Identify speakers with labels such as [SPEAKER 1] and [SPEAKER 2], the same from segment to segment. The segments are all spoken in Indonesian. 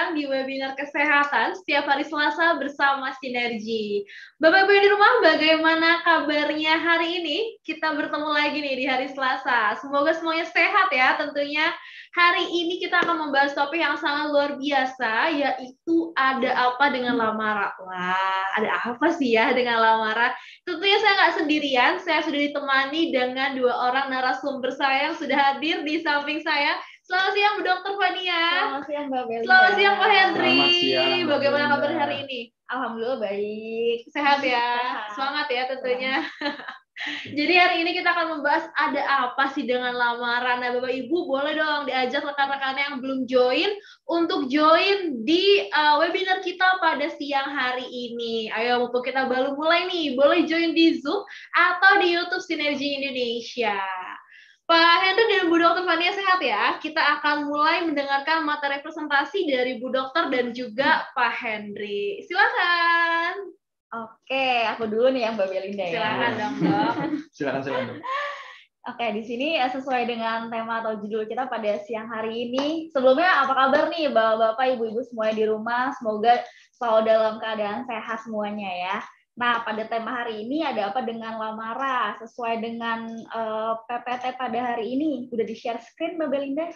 [SPEAKER 1] datang di webinar kesehatan setiap hari Selasa bersama Sinergi. Bapak Ibu yang di rumah, bagaimana kabarnya hari ini? Kita bertemu lagi nih di hari Selasa. Semoga semuanya sehat ya tentunya. Hari ini kita akan membahas topik yang sangat luar biasa, yaitu ada apa dengan lamaran. Wah, ada apa sih ya dengan lamaran? Tentunya saya nggak sendirian, saya sudah ditemani dengan dua orang narasumber saya yang sudah hadir di samping saya. Selamat siang Bu Dokter Fania.
[SPEAKER 2] Selamat siang Mbak Belinda.
[SPEAKER 1] Selamat siang Pak Hendri.
[SPEAKER 3] Selamat siang,
[SPEAKER 1] Bagaimana kabar hari ini?
[SPEAKER 2] Alhamdulillah baik.
[SPEAKER 1] Sehat ya?
[SPEAKER 2] Sehat.
[SPEAKER 1] Semangat ya tentunya. Jadi hari ini kita akan membahas ada apa sih dengan lamaran. Nah Bapak Ibu boleh dong diajak rekan-rekan yang belum join untuk join di webinar kita pada siang hari ini. Ayo mumpung kita baru mulai nih, boleh join di Zoom atau di YouTube Sinergi Indonesia. Pak Hendri dan Bu Dokter Fania sehat ya. Kita akan mulai mendengarkan materi presentasi dari Bu Dokter dan juga Pak Hendri. Silakan.
[SPEAKER 2] Oke, aku dulu nih yang Mbak Belinda ya.
[SPEAKER 1] Silakan dong, Dok.
[SPEAKER 3] Silakan.
[SPEAKER 2] Oke, di sini sesuai dengan tema atau judul kita pada siang hari ini. Sebelumnya apa kabar nih Bapak-bapak, Ibu-ibu semuanya di rumah? Semoga selalu dalam keadaan sehat semuanya ya. Nah, pada tema hari ini ada apa dengan lamara? Sesuai dengan PPT pada hari ini, udah di-share screen Mbak Belinda?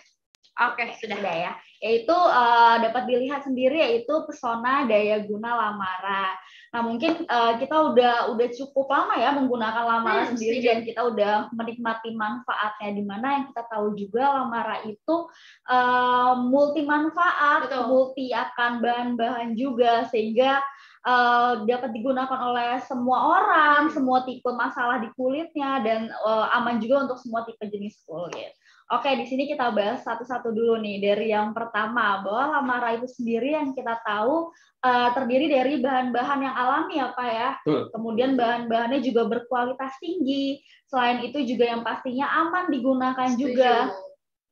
[SPEAKER 1] Oke, sudah
[SPEAKER 2] ya. Yaitu dapat dilihat sendiri yaitu pesona daya guna lamara. Nah, mungkin kita udah cukup lama ya menggunakan lamara sendiri dan kita udah menikmati manfaatnya, di mana yang kita tahu juga lamara itu multi manfaat, multi akan bahan-bahan juga, sehingga dapat digunakan oleh semua orang, semua tipe masalah di kulitnya, dan aman juga untuk semua tipe jenis kulit. Oke, di sini kita bahas satu-satu dulu nih. Dari yang pertama, bahwa lamara itu sendiri yang kita tahu terdiri dari bahan-bahan yang alami ya Pak ya. Kemudian bahan-bahannya juga berkualitas tinggi. Selain itu juga yang pastinya aman digunakan juga.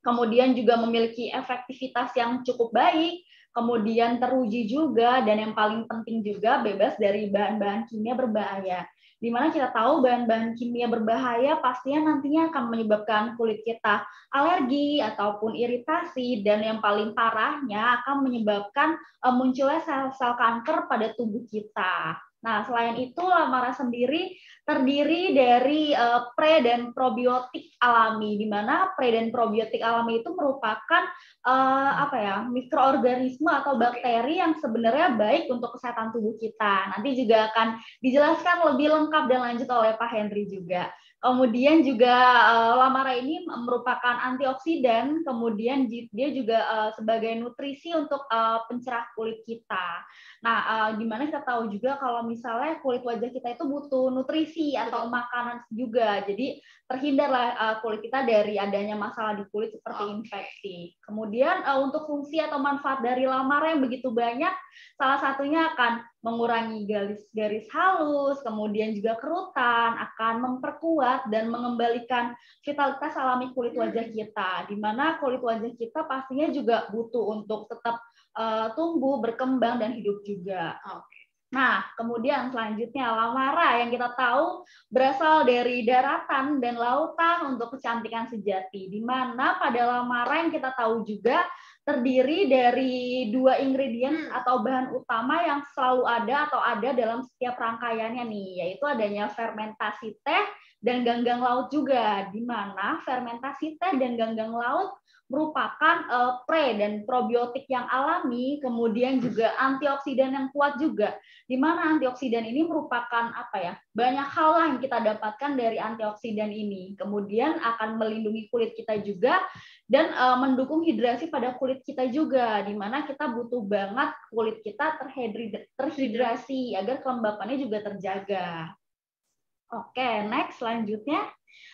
[SPEAKER 2] Kemudian juga memiliki efektivitas yang cukup baik. Kemudian teruji juga, dan yang paling penting juga bebas dari bahan-bahan kimia berbahaya. Di mana kita tahu bahan-bahan kimia berbahaya pastinya nantinya akan menyebabkan kulit kita alergi ataupun iritasi, dan yang paling parahnya akan menyebabkan munculnya sel-sel kanker pada tubuh kita. Nah, selain itu lamara sendiri terdiri dari pre dan probiotik alami, di mana pre dan probiotik alami itu merupakan mikroorganisme atau bakteri yang sebenarnya baik untuk kesehatan tubuh kita. Nanti juga akan dijelaskan lebih lengkap dan lanjut oleh Pak Hendri juga. Kemudian juga lamara ini merupakan antioksidan, kemudian dia juga sebagai nutrisi untuk pencerah kulit kita. Nah, gimana kita tahu juga kalau misalnya kulit wajah kita itu butuh nutrisi atau makanan juga, jadi terhindarlah kulit kita dari adanya masalah di kulit seperti infeksi. Kemudian untuk fungsi atau manfaat dari lamara yang begitu banyak, salah satunya akan mengurangi garis halus, kemudian juga kerutan, akan memperkuat dan mengembalikan vitalitas alami kulit wajah kita, di mana kulit wajah kita pastinya juga butuh untuk tetap tumbuh, berkembang, dan hidup juga. Nah, kemudian selanjutnya lamara yang kita tahu berasal dari daratan dan lautan untuk kecantikan sejati, di mana pada lamara yang kita tahu juga terdiri dari dua ingredient atau bahan utama yang selalu ada atau ada dalam setiap rangkaiannya nih, yaitu adanya fermentasi teh dan ganggang laut juga, di mana fermentasi teh dan ganggang laut merupakan pre dan probiotik yang alami, kemudian juga antioksidan yang kuat juga, di mana antioksidan ini merupakan banyak hal yang kita dapatkan dari antioksidan ini, kemudian akan melindungi kulit kita juga dan mendukung hidrasi pada kulit kita juga, di mana kita butuh banget kulit kita terhidrasi agar kelembapannya juga terjaga. Oke, next selanjutnya.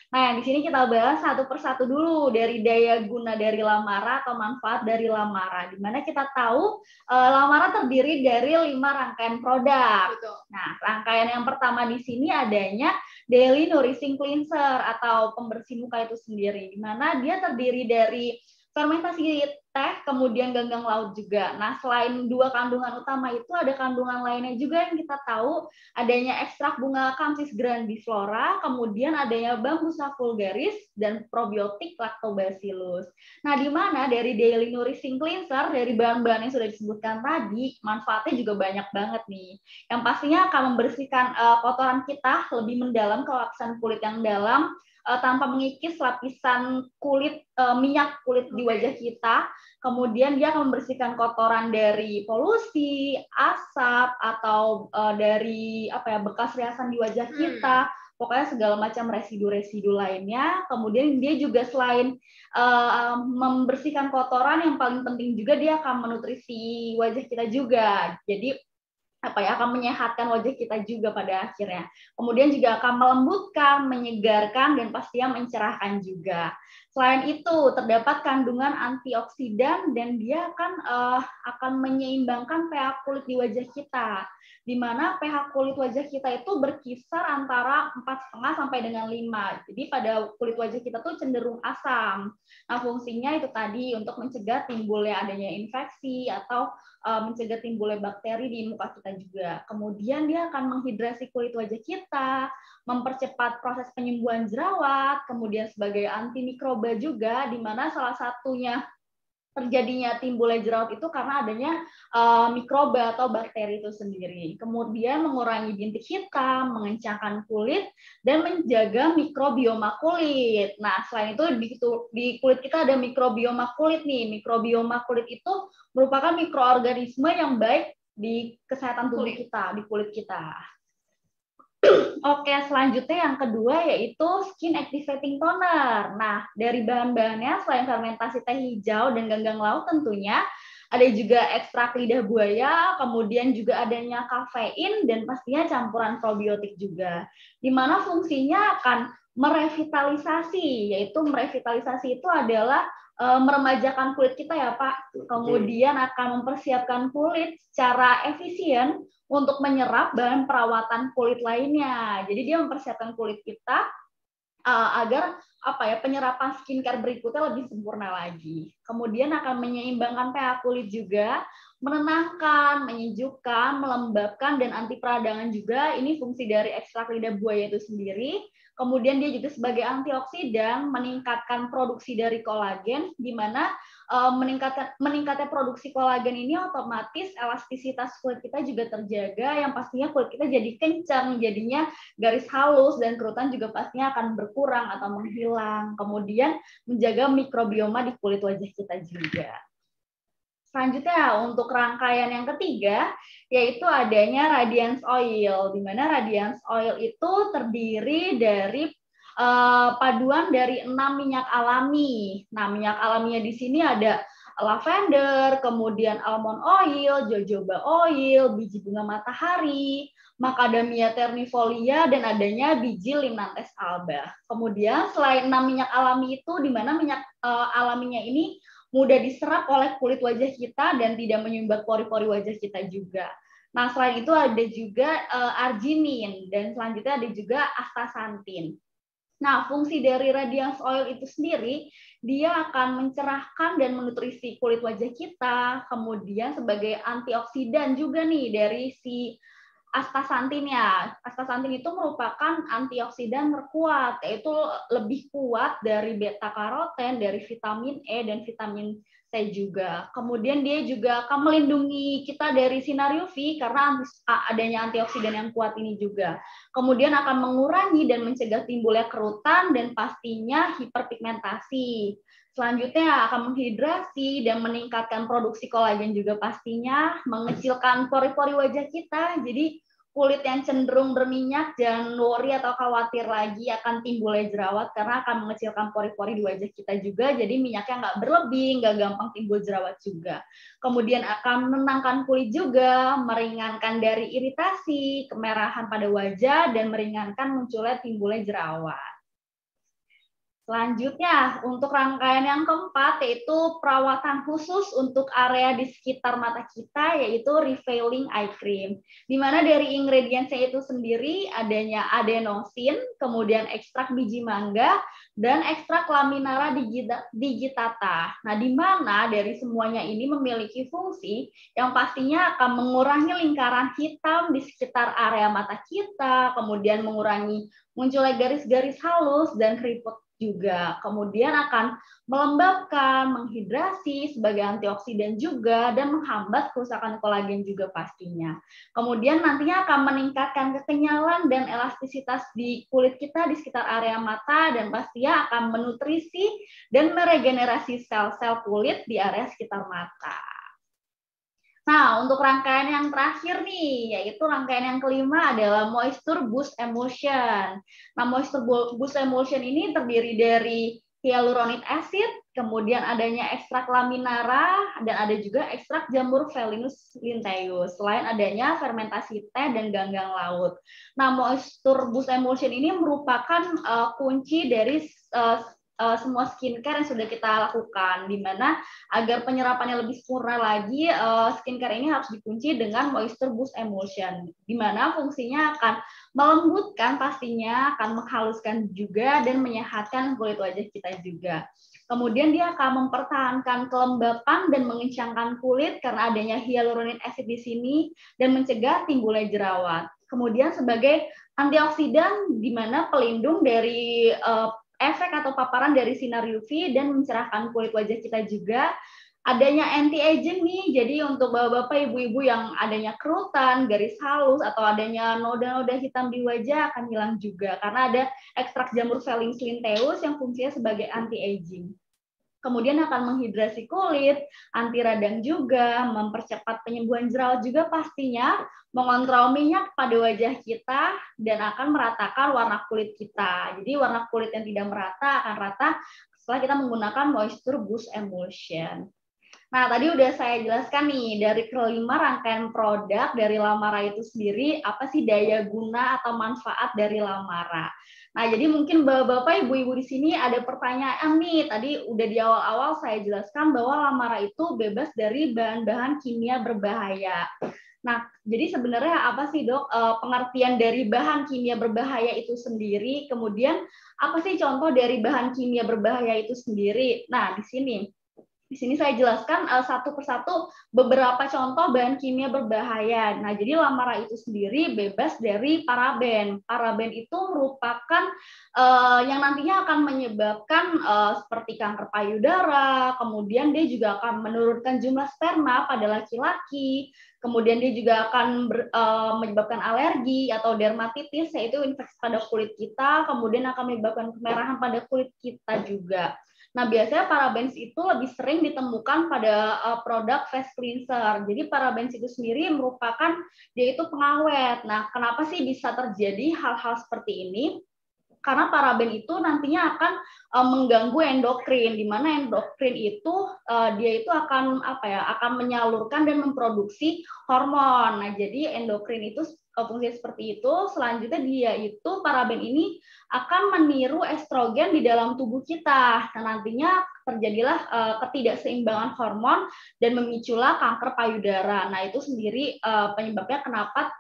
[SPEAKER 2] Nah, di sini kita bahas satu persatu dulu dari daya guna dari lamara atau manfaat dari lamara, di mana kita tahu lamara terdiri dari 5 rangkaian produk. Nah, rangkaian yang pertama di sini adanya Daily Nourishing Cleanser atau pembersih muka itu sendiri, di mana dia terdiri dari fermentasi teh, kemudian ganggang laut juga. Nah, selain dua kandungan utama itu, ada kandungan lainnya juga yang kita tahu, adanya ekstrak bunga Acanthis grandiflora, kemudian adanya Bambusa vulgaris, dan probiotik Lactobacillus. Nah, di mana dari Daily Nourishing Cleanser, dari bahan-bahan yang sudah disebutkan tadi, manfaatnya juga banyak banget nih. Yang pastinya akan membersihkan kotoran kita lebih mendalam ke lapisan kulit yang dalam, tanpa mengikis lapisan kulit minyak kulit di wajah kita. Kemudian dia akan membersihkan kotoran dari polusi, asap, atau dari bekas riasan di wajah kita. Pokoknya segala macam residu-residu lainnya. Kemudian dia juga selain membersihkan kotoran, yang paling penting juga dia akan menutrisi wajah kita juga. Jadi akan menyehatkan wajah kita juga pada akhirnya. Kemudian juga akan melembutkan, menyegarkan, dan pastinya mencerahkan juga. Selain itu, terdapat kandungan antioksidan dan dia akan menyeimbangkan pH kulit di wajah kita. Di mana pH kulit wajah kita itu berkisar antara 4,5 sampai dengan 5. Jadi pada kulit wajah kita tuh cenderung asam. Nah, fungsinya itu tadi untuk mencegah timbulnya adanya infeksi atau mencegah timbulnya bakteri di muka kita juga. Kemudian dia akan menghidrasi kulit wajah kita, mempercepat proses penyembuhan jerawat, kemudian sebagai antimikroba juga, di mana salah satunya terjadinya timbulnya jerawat itu karena adanya mikroba atau bakteri itu sendiri. Kemudian mengurangi bintik hitam, mengencangkan kulit, dan menjaga mikrobioma kulit. Nah, selain itu di kulit kita ada mikrobioma kulit nih. Mikrobioma kulit itu merupakan mikroorganisme yang baik di kesehatan tubuh kita, di kulit kita. Oke, selanjutnya yang kedua yaitu skin activating toner. Nah, dari bahan-bahannya selain fermentasi teh hijau dan ganggang laut tentunya, ada juga ekstrak lidah buaya, kemudian juga adanya kafein, dan pastinya campuran probiotik juga. Di mana fungsinya akan merevitalisasi, yaitu merevitalisasi itu adalah meremajakan kulit kita ya Pak. Kemudian akan mempersiapkan kulit secara efisien untuk menyerap bahan perawatan kulit lainnya. Jadi dia mempersiapkan kulit kita agar penyerapan skincare berikutnya lebih sempurna lagi. Kemudian akan menyeimbangkan pH kulit juga, menenangkan, menyejukkan, melembabkan, dan anti peradangan juga. Ini fungsi dari ekstrak lidah buaya itu sendiri. Kemudian dia juga sebagai antioksidan, meningkatkan produksi dari kolagen, di mana meningkatnya produksi kolagen ini otomatis elastisitas kulit kita juga terjaga, yang pastinya kulit kita jadi kencang, jadinya garis halus dan kerutan juga pastinya akan berkurang atau menghilang. Kemudian menjaga mikrobioma di kulit wajah kita juga. Selanjutnya untuk rangkaian yang ketiga yaitu adanya Radiance Oil, di mana Radiance Oil itu terdiri dari paduan dari 6 minyak alami. Nah, minyak alaminya di sini ada lavender, kemudian almond oil, jojoba oil, biji bunga matahari, macadamia ternifolia, dan adanya biji Limnanthes alba. Kemudian selain 6 minyak alami itu, di mana minyak alaminya ini mudah diserap oleh kulit wajah kita dan tidak menyumbat pori-pori wajah kita juga. Nah, selain itu ada juga arginin, dan selanjutnya ada juga astaxanthin. Nah, fungsi dari Radiance Oil itu sendiri, dia akan mencerahkan dan menutrisi kulit wajah kita, kemudian sebagai antioksidan juga nih dari si astaxanthin ya. Astaxanthin itu merupakan antioksidan terkuat, yaitu lebih kuat dari beta karoten, dari vitamin E dan vitamin C juga. Kemudian dia juga akan melindungi kita dari sinar UV karena adanya antioksidan yang kuat ini juga. Kemudian akan mengurangi dan mencegah timbulnya kerutan dan pastinya hiperpigmentasi. Selanjutnya akan menghidrasi dan meningkatkan produksi kolagen juga pastinya, mengecilkan pori-pori wajah kita. Jadi kulit yang cenderung berminyak jangan worry atau khawatir lagi akan timbulnya jerawat karena akan mengecilkan pori-pori di wajah kita juga. Jadi minyaknya nggak berlebih, nggak gampang timbul jerawat juga. Kemudian akan menenangkan kulit juga, meringankan dari iritasi, kemerahan pada wajah, dan meringankan munculnya timbulnya jerawat. Selanjutnya, untuk rangkaian yang keempat, yaitu perawatan khusus untuk area di sekitar mata kita, yaitu refilling eye cream. Di mana dari ingredientsnya itu sendiri adanya adenosin, kemudian ekstrak biji mangga, dan ekstrak laminara digitata. Nah, di mana dari semuanya ini memiliki fungsi yang pastinya akan mengurangi lingkaran hitam di sekitar area mata kita, kemudian mengurangi munculnya garis-garis halus dan keriput juga. Kemudian akan melembabkan, menghidrasi sebagai antioksidan juga, dan menghambat kerusakan kolagen juga pastinya. Kemudian nantinya akan meningkatkan kekenyalan dan elastisitas di kulit kita di sekitar area mata, dan pastinya akan menutrisi dan meregenerasi sel-sel kulit di area sekitar mata. Nah, untuk rangkaian yang terakhir nih, yaitu rangkaian yang kelima adalah Moisture Boost Emulsion. Nah, Moisture Boost Emulsion ini terdiri dari hyaluronic acid, kemudian adanya ekstrak laminara, dan ada juga ekstrak jamur Velinus linteus, selain adanya fermentasi teh dan ganggang laut. Nah, Moisture Boost Emulsion ini merupakan kunci dari semua skincare yang sudah kita lakukan, di mana agar penyerapannya lebih sempurna lagi, skincare ini harus dikunci dengan Moisture Boost Emulsion, di mana fungsinya akan melembutkan pastinya, akan menghaluskan juga, dan menyehatkan kulit wajah kita juga. Kemudian dia akan mempertahankan kelembapan dan mengencangkan kulit karena adanya hyaluronic acid di sini, dan mencegah timbulnya jerawat. Kemudian sebagai antioksidan, di mana pelindung dari efek atau paparan dari sinar UV dan mencerahkan kulit wajah kita juga. Adanya anti-aging nih, jadi untuk bapak-bapak, ibu-ibu yang adanya kerutan, garis halus, atau adanya noda-noda hitam di wajah akan hilang juga, karena ada ekstrak jamur Velinus linteus yang fungsinya sebagai anti-aging. Kemudian akan menghidrasi kulit, anti radang juga, mempercepat penyembuhan jerawat juga pastinya, mengontrol minyak pada wajah kita, dan akan meratakan warna kulit kita. Jadi warna kulit yang tidak merata akan rata setelah kita menggunakan Moisture Boost Emulsion. Nah, tadi udah saya jelaskan nih, dari kelima rangkaian produk dari Lamara itu sendiri, apa sih daya guna atau manfaat dari Lamara. Nah, jadi mungkin bapak-bapak, ibu-ibu di sini ada pertanyaan nih. Tadi udah di awal-awal saya jelaskan bahwa Lamara itu bebas dari bahan-bahan kimia berbahaya. Nah, jadi sebenarnya apa sih dok pengertian dari bahan kimia berbahaya itu sendiri? Kemudian apa sih contoh dari bahan kimia berbahaya itu sendiri? Nah, di sini saya jelaskan satu persatu beberapa contoh bahan kimia berbahaya. Nah, jadi Lamara itu sendiri bebas dari paraben. Paraben itu merupakan yang nantinya akan menyebabkan seperti kanker payudara, kemudian dia juga akan menurunkan jumlah sperma pada laki-laki, kemudian dia juga akan menyebabkan alergi atau dermatitis, yaitu infeksi pada kulit kita, kemudian akan menyebabkan kemerahan pada kulit kita juga. Nah, biasanya parabens itu lebih sering ditemukan pada produk face cleanser. Jadi parabens itu sendiri merupakan dia itu pengawet. Nah, kenapa sih bisa terjadi hal-hal seperti ini? Karena paraben itu nantinya akan mengganggu endokrin, di mana endokrin itu dia itu akan akan menyalurkan dan memproduksi hormon. Nah, jadi endokrin itu fungsi seperti itu. Selanjutnya dia itu paraben ini akan meniru estrogen di dalam tubuh kita. Nah, nantinya terjadilah ketidakseimbangan hormon dan memiculah kanker payudara. Nah, itu sendiri penyebabnya kenapa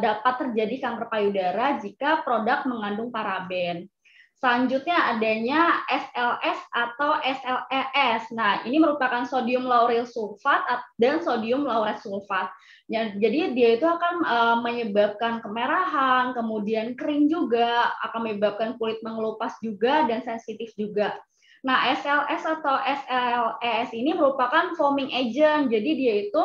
[SPEAKER 2] dapat terjadi kanker payudara jika produk mengandung paraben. Selanjutnya adanya SLS atau SLES. Nah, ini merupakan sodium lauryl sulfat dan sodium lauret sulfat. Jadi dia itu akan menyebabkan kemerahan, kemudian kering juga, akan menyebabkan kulit mengelupas juga dan sensitif juga. Nah, SLS atau SLES ini merupakan foaming agent. Jadi dia itu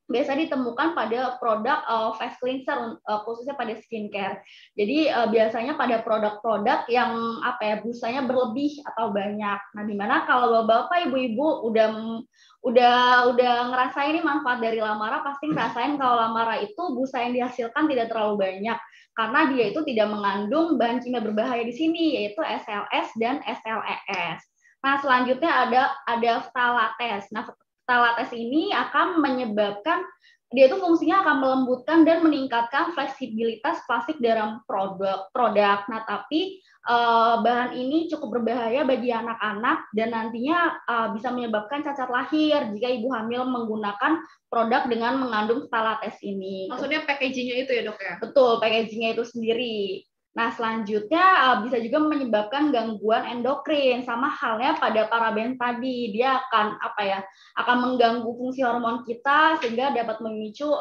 [SPEAKER 2] biasa ditemukan pada produk face cleanser, khususnya pada skincare. Jadi biasanya pada produk-produk yang busanya berlebih atau banyak. Nah, dimana kalau bapak ibu-ibu udah ngerasain ini manfaat dari Lamara, pasti ngerasain kalau Lamara itu busa yang dihasilkan tidak terlalu banyak karena dia itu tidak mengandung bahan kimia berbahaya di sini, yaitu SLS dan SLES. Nah, selanjutnya ada ftalates. Nah, ftalates ini akan menyebabkan dia itu fungsinya akan melembutkan dan meningkatkan fleksibilitas plastik dalam produk. Nah, tapi bahan ini cukup berbahaya bagi anak-anak dan nantinya bisa menyebabkan cacat lahir jika ibu hamil menggunakan produk dengan mengandung ftalates ini.
[SPEAKER 1] Maksudnya packagingnya itu ya dok ya?
[SPEAKER 2] Betul, packagingnya itu sendiri. Nah, selanjutnya bisa juga menyebabkan gangguan endokrin, sama halnya pada paraben tadi. Dia akan akan mengganggu fungsi hormon kita sehingga dapat memicu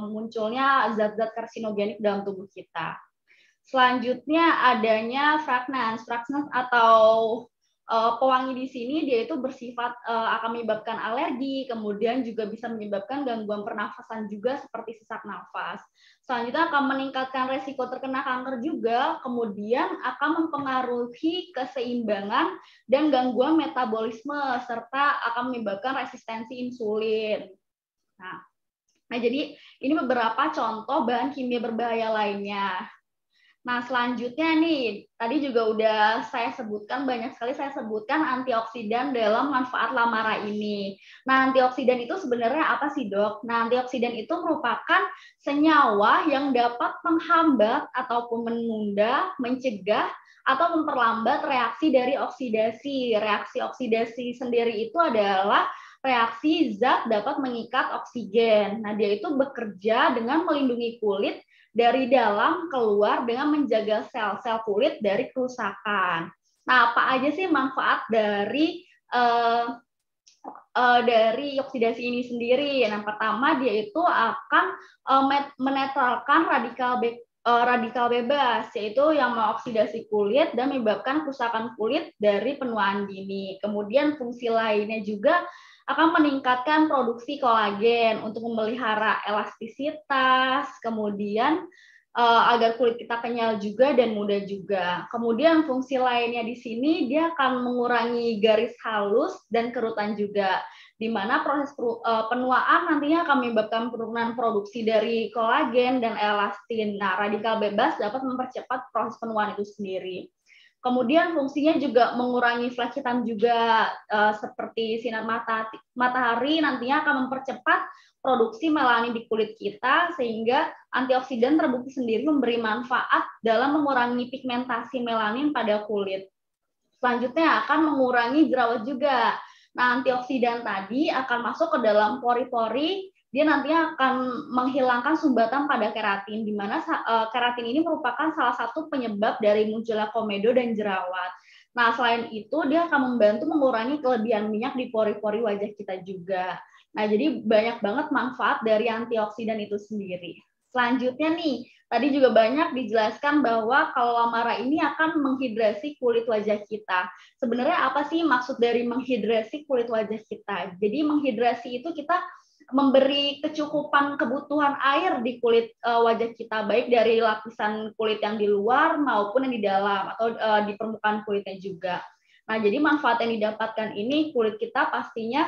[SPEAKER 2] munculnya zat-zat karsinogenik dalam tubuh kita. Selanjutnya adanya fragrance atau pewangi di sini dia itu bersifat akan menyebabkan alergi, kemudian juga bisa menyebabkan gangguan pernafasan juga seperti sesak nafas. Selanjutnya akan meningkatkan resiko terkena kanker juga, kemudian akan mempengaruhi keseimbangan dan gangguan metabolisme, serta akan menyebabkan resistensi insulin. Nah, jadi ini beberapa contoh bahan kimia berbahaya lainnya. Nah, selanjutnya nih, tadi juga udah saya sebutkan, banyak sekali saya sebutkan antioksidan dalam manfaat lamara ini. Nah, antioksidan itu sebenarnya apa sih, Dok? Nah, antioksidan itu merupakan senyawa yang dapat menghambat ataupun menunda, mencegah, atau memperlambat reaksi dari oksidasi. Reaksi oksidasi sendiri itu adalah reaksi zat dapat mengikat oksigen. Nah, dia itu bekerja dengan melindungi kulit dari dalam keluar dengan menjaga sel-sel kulit dari kerusakan. Nah, apa aja sih manfaat dari oksidasi ini sendiri? Yang pertama, dia itu akan menetralkan radikal bebas, yaitu yang mengoksidasi kulit dan menyebabkan kerusakan kulit dari penuaan dini. Kemudian fungsi lainnya juga akan meningkatkan produksi kolagen untuk memelihara elastisitas, kemudian agar kulit kita kenyal juga dan mudah juga. Kemudian fungsi lainnya di sini dia akan mengurangi garis halus dan kerutan juga, di mana proses penuaan nantinya akan menyebabkan penurunan produksi dari kolagen dan elastin. Nah, radikal bebas dapat mempercepat proses penuaan itu sendiri. Kemudian fungsinya juga mengurangi flek hitam juga, seperti sinar matahari nantinya akan mempercepat produksi melanin di kulit kita, sehingga antioksidan terbukti sendiri memberi manfaat dalam mengurangi pigmentasi melanin pada kulit. Selanjutnya akan mengurangi jerawat juga. Nah, antioksidan tadi akan masuk ke dalam pori-pori, dia nantinya akan menghilangkan sumbatan pada keratin, di mana keratin ini merupakan salah satu penyebab dari munculnya komedo dan jerawat. Nah, selain itu dia akan membantu mengurangi kelebihan minyak di pori-pori wajah kita juga. Nah, jadi banyak banget manfaat dari antioksidan itu sendiri. Selanjutnya nih, tadi juga banyak dijelaskan bahwa kalau lamara ini akan menghidrasi kulit wajah kita. Sebenarnya apa sih maksud dari menghidrasi kulit wajah kita? Jadi menghidrasi itu kita memberi kecukupan kebutuhan air di kulit wajah kita, baik dari lapisan kulit yang di luar maupun yang di dalam atau di permukaan kulitnya juga. Nah, jadi manfaat yang didapatkan ini kulit kita pastinya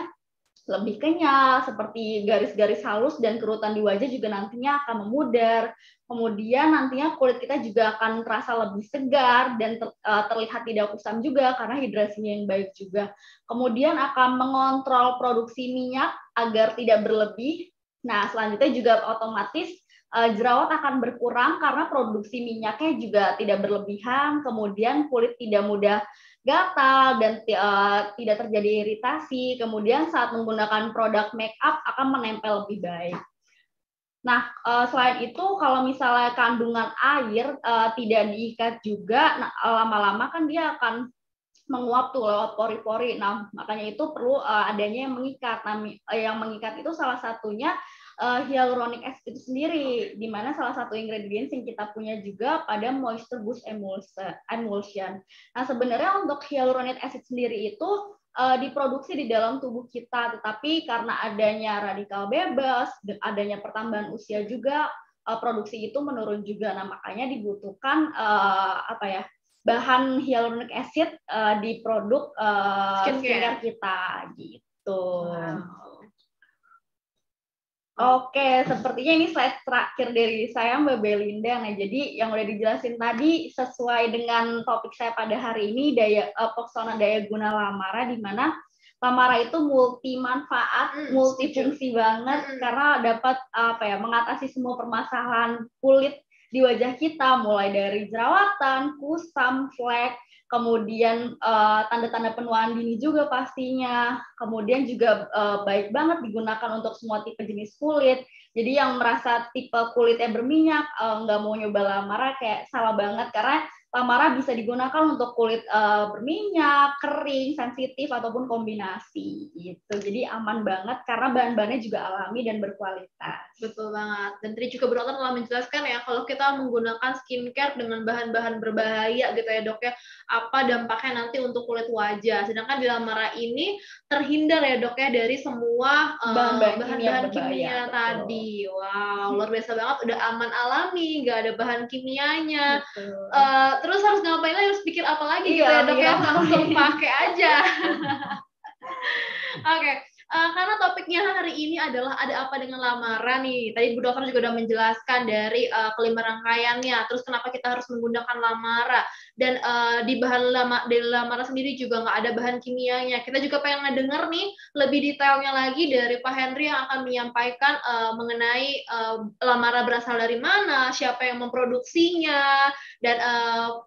[SPEAKER 2] lebih kenyal, seperti garis-garis halus dan kerutan di wajah juga nantinya akan memudar. Kemudian nantinya kulit kita juga akan terasa lebih segar dan terlihat tidak kusam juga karena hidrasinya yang baik juga. Kemudian akan mengontrol produksi minyak agar tidak berlebih. Nah, selanjutnya juga otomatis jerawat akan berkurang karena produksi minyaknya juga tidak berlebihan. Kemudian kulit tidak mudah gatal dan tidak terjadi iritasi. Kemudian saat menggunakan produk make up akan menempel lebih baik. Nah, selain itu kalau misalnya kandungan air tidak diikat juga, lama-lama kan dia akan menguap tuh lewat pori-pori. Nah, makanya itu perlu adanya yang mengikat. Nah, yang mengikat itu salah satunya hyaluronic acid itu sendiri, di mana salah satu ingredients yang kita punya juga pada moisture boost emulsion. Nah, sebenarnya untuk hyaluronic acid sendiri itu diproduksi di dalam tubuh kita, tetapi karena adanya radikal bebas, adanya pertambahan usia juga, produksi itu menurun juga. Nah, makanya dibutuhkan bahan hyaluronic acid di produk skincare kita gitu. Wow. Oke, sepertinya ini slide terakhir dari saya, Mbak Belinda. Nah, jadi yang udah dijelasin tadi sesuai dengan topik saya pada hari ini, Poksona Daya Guna Lamara, di mana Lamara itu multi manfaat, multifungsi banget karena dapat mengatasi semua permasalahan kulit di wajah kita, mulai dari jerawatan, kusam, flek, kemudian tanda-tanda penuaan dini juga pastinya. Kemudian juga baik banget digunakan untuk semua tipe jenis kulit. Jadi yang merasa tipe kulitnya berminyak, nggak mau nyoba Lamara kayak salah banget, karena Lamara bisa digunakan untuk kulit berminyak, kering, sensitif, ataupun kombinasi gitu. Jadi aman banget karena bahan-bahannya juga alami dan berkualitas.
[SPEAKER 1] Betul banget. Dan tadi juga Bu Dokter telah menjelaskan ya, kalau kita menggunakan skincare dengan bahan-bahan berbahaya gitu ya Dok ya, apa dampaknya nanti untuk kulit wajah. Sedangkan di Lamara ini terhindar ya Dok ya dari semua bahan-bahan kimia tadi. Wow, luar biasa banget. Udah aman alami, nggak ada bahan kimianya. Terus harus ngapain lagi, harus pikir apa lagi gitu ya Dok ya, langsung pakai aja. Oke. Karena topiknya hari ini adalah ada apa dengan Lamara nih. Tadi Bu Dokter juga udah menjelaskan dari kelima rangkaiannya. Terus kenapa kita harus menggunakan Lamara. Dan di Lamara sendiri juga nggak ada bahan kimianya. Kita juga pengen ngedenger nih lebih detailnya lagi dari Pak Henry yang akan menyampaikan mengenai Lamara berasal dari mana, siapa yang memproduksinya, dan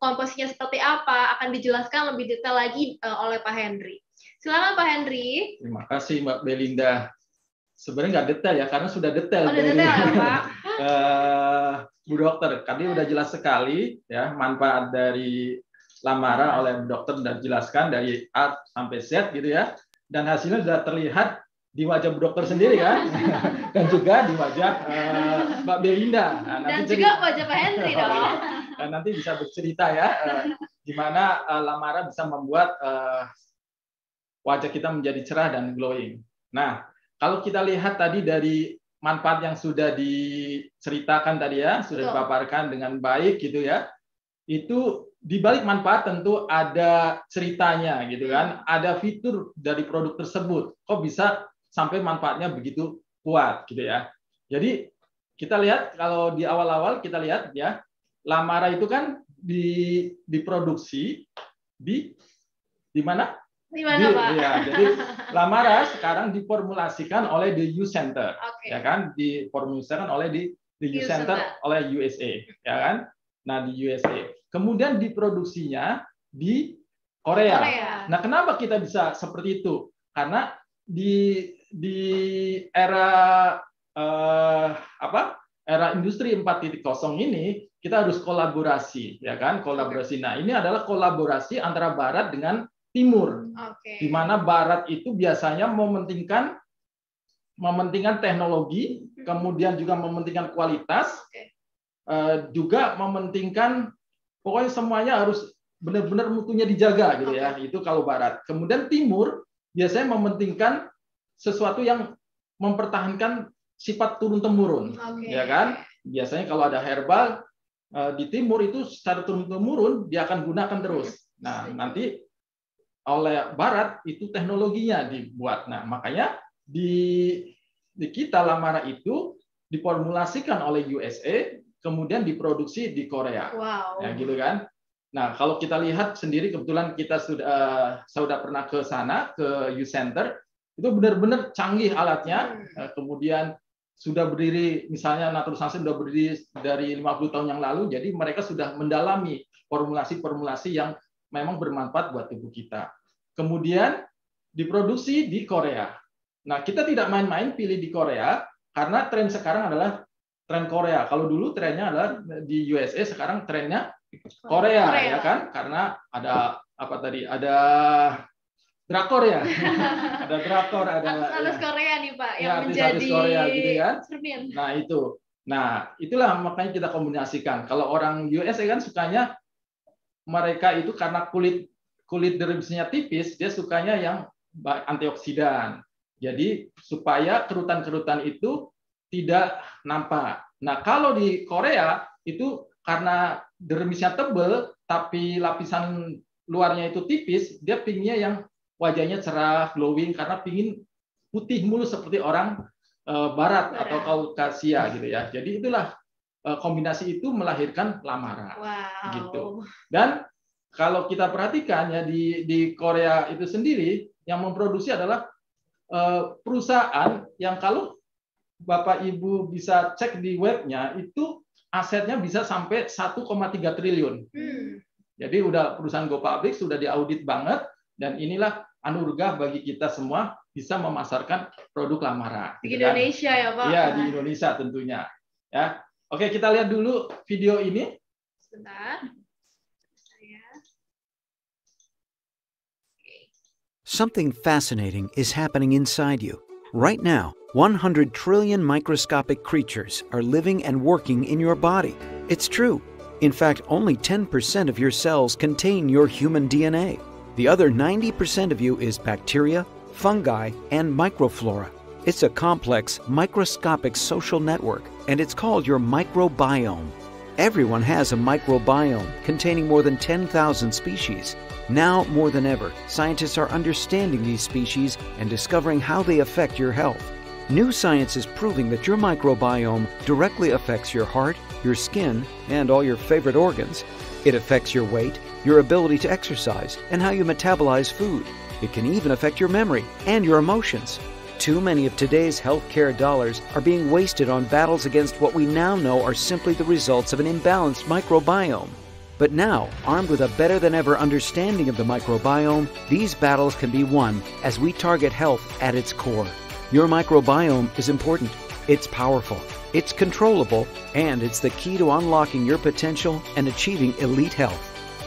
[SPEAKER 1] komposisinya seperti apa. Akan dijelaskan lebih detail lagi oleh Pak Henry. Silakan Pak Henry.
[SPEAKER 3] Terima kasih Mbak Belinda. Sebenarnya nggak detail ya, karena sudah detail
[SPEAKER 1] dari detail, ya, Pak.
[SPEAKER 3] Bu Dokter. Tadi udah jelas sekali ya manfaat dari Lamara oleh Bu Dokter, sudah jelaskan dari A sampai Z gitu ya. Dan hasilnya sudah terlihat di wajah Bu Dokter sendiri kan, dan juga di wajah Mbak Belinda. Nah,
[SPEAKER 1] dan juga wajah Pak Henry dong.
[SPEAKER 3] Dan nanti bisa bercerita ya, di mana Lamara bisa membuat wajah kita menjadi cerah dan glowing. Nah, kalau kita lihat tadi dari manfaat yang sudah diceritakan tadi ya, sudah dipaparkan dengan baik gitu ya, itu di balik manfaat tentu ada ceritanya gitu kan, ada fitur dari produk tersebut. Kok bisa sampai manfaatnya begitu kuat gitu ya. Jadi kita lihat kalau di awal-awal kita lihat ya, Lamara itu kan diproduksi di mana?
[SPEAKER 1] Di mana, Pak?
[SPEAKER 3] Ya, jadi Lamara sekarang diformulasikan oleh The U Center, ya kan? Diformulasikan oleh The U Center oleh USA, ya kan? Nah, di USA. Kemudian diproduksinya di Korea. Nah, kenapa kita bisa seperti itu? Karena di era era industri 4.0 ini kita harus kolaborasi, ya kan? Kolaborasi. Nah, ini adalah kolaborasi antara Barat dengan Timur, di mana Barat itu biasanya mementingkan teknologi, kemudian juga mementingkan kualitas, juga mementingkan pokoknya semuanya harus benar-benar mutunya dijaga gitu ya. Itu kalau Barat. Kemudian Timur biasanya mementingkan sesuatu yang mempertahankan sifat turun-temurun, ya kan? Biasanya kalau ada herbal di Timur itu secara turun-temurun dia akan gunakan terus. Nah, nanti oleh Barat itu teknologinya dibuat. Nah, makanya di kita Lamara itu diformulasikan oleh USA, kemudian diproduksi di Korea.
[SPEAKER 1] Wow.
[SPEAKER 3] Ya, gitu kan. Nah, kalau kita lihat sendiri, kebetulan kita sudah pernah ke sana, ke U Center, itu benar-benar canggih alatnya. Kemudian sudah berdiri, misalnya Naturalisasi sudah berdiri dari 50 tahun yang lalu, jadi mereka sudah mendalami formulasi-formulasi yang memang bermanfaat buat tubuh kita. Kemudian diproduksi di Korea. Nah, kita tidak main-main pilih di Korea, karena tren sekarang adalah tren Korea. Kalau dulu trennya adalah di USA, sekarang trennya Korea. Ya kan? Karena ada apa tadi? Ada drakor ya. Ada drakor, ada
[SPEAKER 1] artis Korea nih Pak yang
[SPEAKER 3] menjadi Korea gitu kan.
[SPEAKER 1] cermin.
[SPEAKER 3] Nah, itu. Nah, itulah makanya kita kombinasikan. Kalau orang USA kan sukanya mereka itu karena kulit dermisnya tipis, dia sukanya yang antioksidan. Jadi supaya kerutan-kerutan itu tidak nampak. Nah, kalau di Korea itu karena dermisnya tebal tapi lapisan luarnya itu tipis, dia pinginnya yang wajahnya cerah, glowing, karena pingin putih mulus seperti orang Barat atau Kaukasia gitu ya. Jadi itulah kombinasi itu melahirkan Lamara.
[SPEAKER 1] Wow.
[SPEAKER 3] Gitu. Dan kalau kita perhatikan ya di Korea itu sendiri, yang memproduksi adalah perusahaan yang kalau Bapak Ibu bisa cek di webnya itu asetnya bisa sampai 1,3 triliun. Jadi udah perusahaan Go Public sudah diaudit banget, dan inilah anugerah bagi kita semua bisa memasarkan produk Lamara.
[SPEAKER 1] Di Indonesia ya Pak?
[SPEAKER 3] Iya, di Indonesia tentunya. Ya, oke, kita lihat dulu video ini.
[SPEAKER 1] Sebentar.
[SPEAKER 4] Something fascinating is happening inside you. Right now, 100 trillion microscopic creatures are living and working in your body. It's true. In fact, only 10% of your cells contain your human DNA. The other 90% of you is bacteria, fungi, and microflora. It's a complex, microscopic social network, and it's called your microbiome. Everyone has a microbiome containing more than 10,000 species. Now, more than ever, scientists are understanding these species and discovering how they affect your health. New science is proving that your microbiome directly affects your heart, your skin, and all your favorite organs. It affects your weight, your ability to exercise, and how you metabolize food. It can even affect your memory and your emotions. Too many of today's healthcare dollars are being wasted on battles against what we now know are simply the results of an imbalanced microbiome. But now, armed with a better-than-ever understanding of the microbiome, these battles can be won as we target health at its core. Your microbiome is important, it's powerful, it's controllable, and it's the key to unlocking your potential and achieving elite health.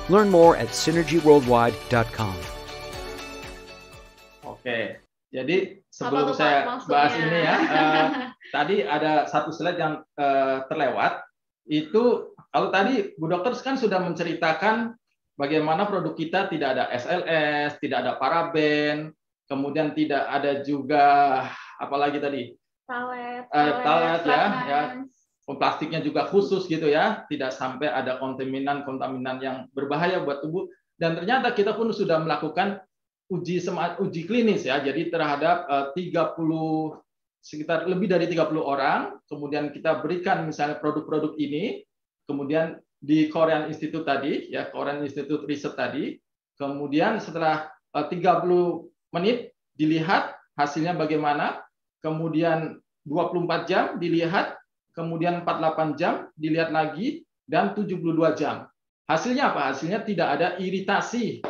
[SPEAKER 4] Learn more at synergyworldwide.com.
[SPEAKER 3] Oke, jadi sebelum saya bahas ini ya, tadi ada satu slide yang terlewat. Itu kalau tadi Bu Dokter kan sudah menceritakan bagaimana produk kita tidak ada SLS, tidak ada paraben, kemudian tidak ada juga apalagi tadi talet ya, plastiknya juga khusus gitu ya, tidak sampai ada kontaminan yang berbahaya buat tubuh. Dan ternyata kita pun sudah melakukan uji klinis ya, jadi terhadap sekitar lebih dari 30 orang, kemudian kita berikan misalnya produk-produk ini, kemudian di Korean Institute tadi, ya Korean Institute Research tadi, kemudian setelah 30 menit dilihat hasilnya bagaimana, kemudian 24 jam dilihat, kemudian 48 jam dilihat lagi, dan 72 jam. Hasilnya apa? Hasilnya tidak ada iritasi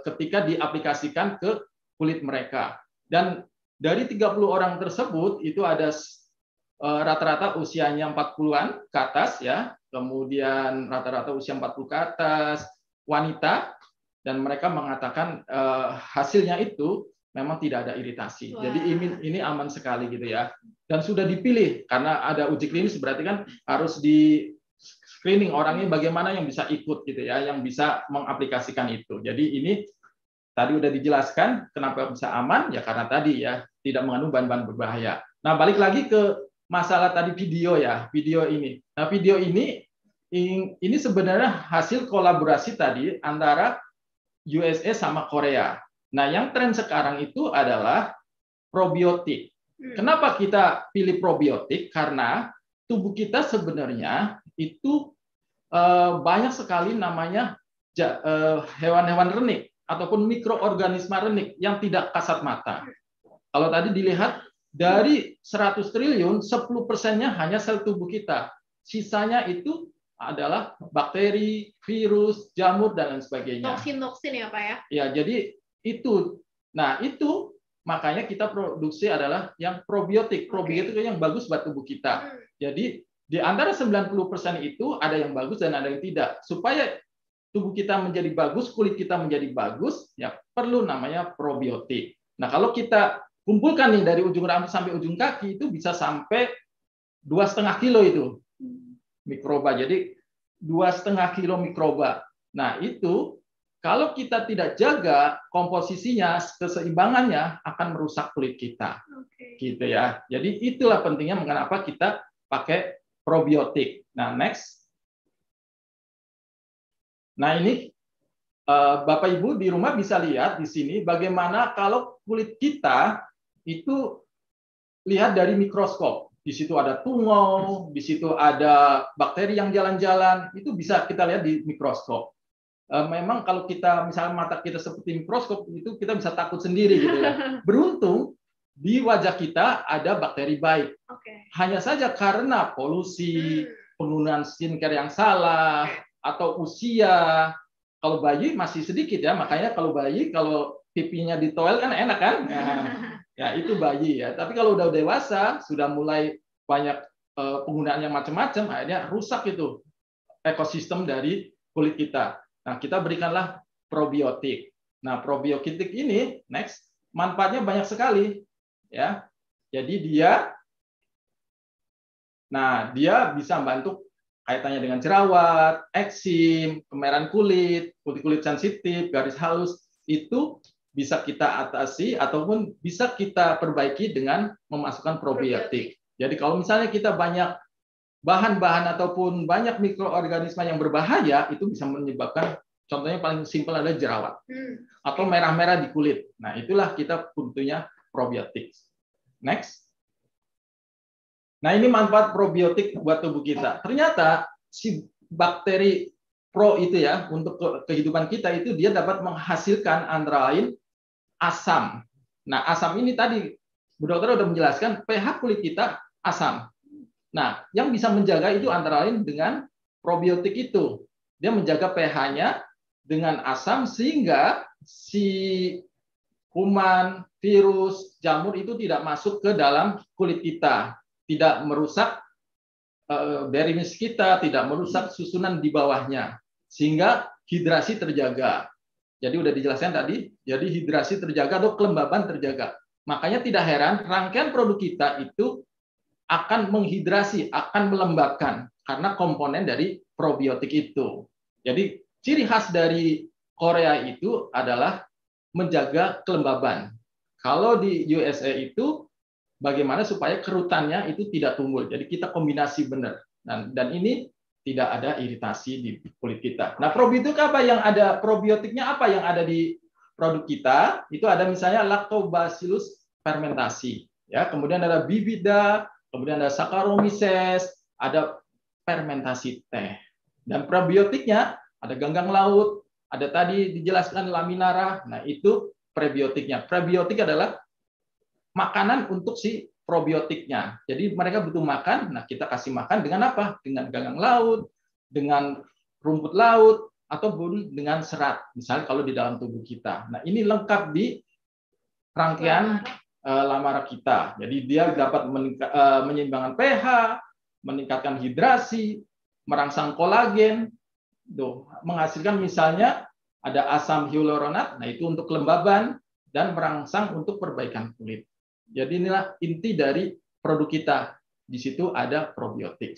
[SPEAKER 3] ketika diaplikasikan ke kulit mereka. Dan dari 30 orang tersebut itu ada rata-rata usianya 40-an ke atas ya, kemudian rata-rata usia 40 ke atas, wanita, dan mereka mengatakan hasilnya itu memang tidak ada iritasi. Wow. Jadi ini aman sekali gitu ya. Dan sudah dipilih karena ada uji klinis, berarti kan harus di screening orangnya bagaimana yang bisa ikut gitu ya, yang bisa mengaplikasikan itu. Jadi ini tadi udah dijelaskan kenapa bisa aman ya, karena tadi ya tidak mengandung bahan-bahan berbahaya. Nah, balik lagi ke masalah tadi video ya, video ini. Nah, video ini sebenarnya hasil kolaborasi tadi antara USA sama Korea. Nah, yang tren sekarang itu adalah probiotik. Kenapa kita pilih probiotik? Karena tubuh kita sebenarnya itu banyak sekali namanya hewan-hewan renik ataupun mikroorganisme renik yang tidak kasat mata. Kalau tadi dilihat dari 100 triliun, 10%-nya hanya sel tubuh kita. Sisanya itu adalah bakteri, virus, jamur, dan lain sebagainya.
[SPEAKER 1] Toksin-toksin ya Pak ya? Ya,
[SPEAKER 3] jadi itu. Nah, itu makanya kita produksi adalah yang probiotik. Probiotik itu yang bagus buat tubuh kita. Jadi di antara 90% itu ada yang bagus dan ada yang tidak. Supaya tubuh kita menjadi bagus, kulit kita menjadi bagus, ya perlu namanya probiotik. Nah, kalau kita kumpulkan nih dari ujung rambut sampai ujung kaki itu bisa sampai 2,5 kilo itu mikroba. Jadi 2,5 kilo mikroba. Nah, itu kalau kita tidak jaga komposisinya, keseimbangannya akan merusak kulit kita. Gitu ya. Jadi itulah pentingnya mengapa kita pakai probiotik. Nah, next. Nah, ini Bapak Ibu di rumah bisa lihat di sini bagaimana kalau kulit kita itu lihat dari mikroskop. Di situ ada tungau, di situ ada bakteri yang jalan-jalan, itu bisa kita lihat di mikroskop. memang kalau kita misalnya mata kita seperti mikroskop itu kita bisa takut sendiri gitu ya. Beruntung di wajah kita ada bakteri baik. Hanya saja karena polusi, penggunaan skincare yang salah, atau usia. Kalau bayi masih sedikit ya, makanya kalau bayi kalau pipinya di toilet kan enak kan? Ya itu bayi ya. Tapi kalau udah dewasa sudah mulai banyak penggunaan yang macam-macam, akhirnya rusak itu ekosistem dari kulit kita. Nah, kita berikanlah probiotik. Nah, probiotik ini next manfaatnya banyak sekali ya. Jadi dia bisa membantu kaitannya dengan jerawat, eksim, kemerahan kulit, kulit sensitif, garis halus itu bisa kita atasi ataupun bisa kita perbaiki dengan memasukkan probiotik. Jadi kalau misalnya kita banyak bahan-bahan ataupun banyak mikroorganisme yang berbahaya, itu bisa menyebabkan, contohnya paling simpel adalah jerawat atau merah-merah di kulit. Nah, itulah kita butuhnya probiotik. Next. Nah, ini manfaat probiotik buat tubuh kita. Ternyata si bakteri pro itu ya, untuk kehidupan kita itu dia dapat menghasilkan antara lain asam. Nah, asam ini tadi Bu Dokter sudah menjelaskan pH kulit kita asam. Nah, yang bisa menjaga itu antara lain dengan probiotik itu. Dia menjaga pH-nya dengan asam sehingga si kuman, virus, jamur itu tidak masuk ke dalam kulit kita, tidak merusak derimis kita, tidak merusak susunan di bawahnya, sehingga hidrasi terjaga. Jadi udah dijelaskan tadi, jadi hidrasi terjaga atau kelembaban terjaga. Makanya tidak heran rangkaian produk kita itu akan menghidrasi, akan melembabkan karena komponen dari probiotik itu. Jadi ciri khas dari Korea itu adalah menjaga kelembaban. Kalau di USA itu bagaimana supaya kerutannya itu tidak tumbuh. Jadi kita kombinasi benar. Dan ini tidak ada iritasi di kulit kita. Nah, probiotik apa yang ada? Probiotiknya apa yang ada di produk kita? Itu ada misalnya Lactobacillus fermentasi, ya. Kemudian ada Bibida, kemudian ada Saccharomyces, ada fermentasi teh. Dan probiotiknya ada ganggang laut, ada tadi dijelaskan laminara. Nah, itu prebiotiknya. Prebiotik adalah makanan untuk si probiotiknya. Jadi mereka butuh makan, nah kita kasih makan dengan apa? Dengan ganggang laut, dengan rumput laut, ataupun dengan serat. Misalnya kalau di dalam tubuh kita. Nah, ini lengkap di rangkaian lamara kita. Jadi dia dapat menyeimbangkan pH, meningkatkan hidrasi, merangsang kolagen, menghasilkan misalnya ada asam hyaluronat, nah itu untuk kelembaban, dan merangsang untuk perbaikan kulit. Jadi inilah inti dari produk kita. Di situ ada probiotik.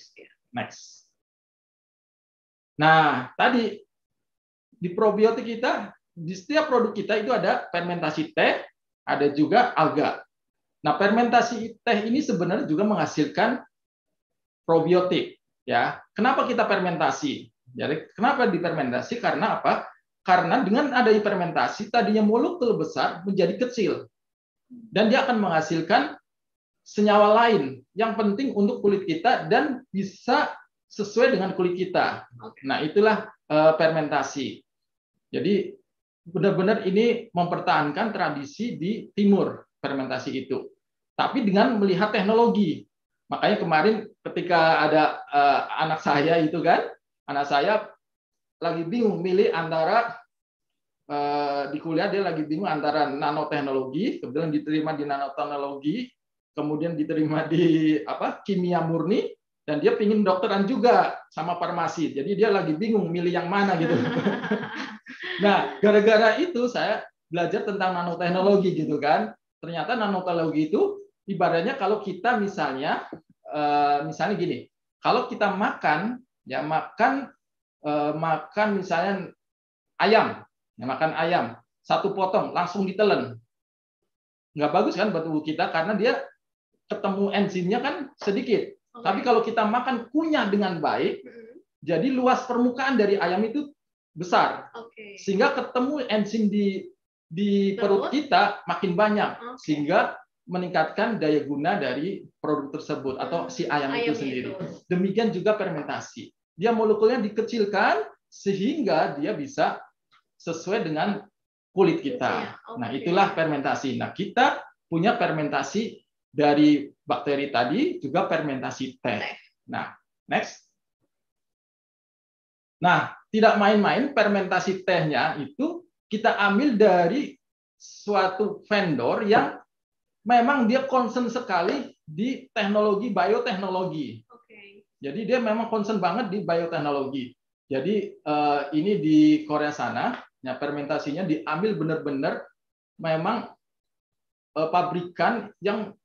[SPEAKER 3] Next. Nah, tadi di probiotik kita, di setiap produk kita itu ada fermentasi teh, ada juga alga. Nah, fermentasi teh ini sebenarnya juga menghasilkan probiotik. Ya, kenapa kita fermentasi? Jadi, kenapa difermentasi? Karena apa? Karena dengan adanya fermentasi, tadinya molekul besar menjadi kecil. Dan dia akan menghasilkan senyawa lain yang penting untuk kulit kita dan bisa sesuai dengan kulit kita. Nah, itulah fermentasi. Jadi, benar-benar ini mempertahankan tradisi di timur fermentasi itu. Tapi dengan melihat teknologi. Makanya kemarin ketika ada anak saya itu kan, anak saya lagi bingung milih antara di kuliah dia lagi bingung antara nanoteknologi, kemudian diterima di nanoteknologi, kemudian diterima di kimia murni, dan dia pingin dokteran juga sama farmasi. Jadi dia lagi bingung milih yang mana gitu. Nah, gara-gara itu saya belajar tentang nanoteknologi gitu kan. Ternyata nanoteknologi itu ibaratnya kalau kita misalnya gini, kalau kita makan misalnya ayam, makan ayam satu potong langsung ditelen, nggak bagus kan buat tubuh kita karena dia ketemu enzimnya kan sedikit. Tapi kalau kita makan kunyah dengan baik, jadi luas permukaan dari ayam itu besar, sehingga ketemu enzim di perut kita makin banyak, sehingga meningkatkan daya guna dari produk tersebut atau si ayam itu sendiri. Demikian juga fermentasi. Dia molekulnya dikecilkan sehingga dia bisa sesuai dengan kulit kita. Nah, itulah fermentasi. Nah, kita punya fermentasi dari bakteri tadi, juga fermentasi teh. Nah, next. Nah, tidak main-main fermentasi tehnya itu kita ambil dari suatu vendor yang memang dia concern sekali di teknologi bioteknologi. Jadi dia memang concern banget di bioteknologi. Jadi ini di Korea sana, ya, fermentasinya diambil benar-benar memang pabrikan yang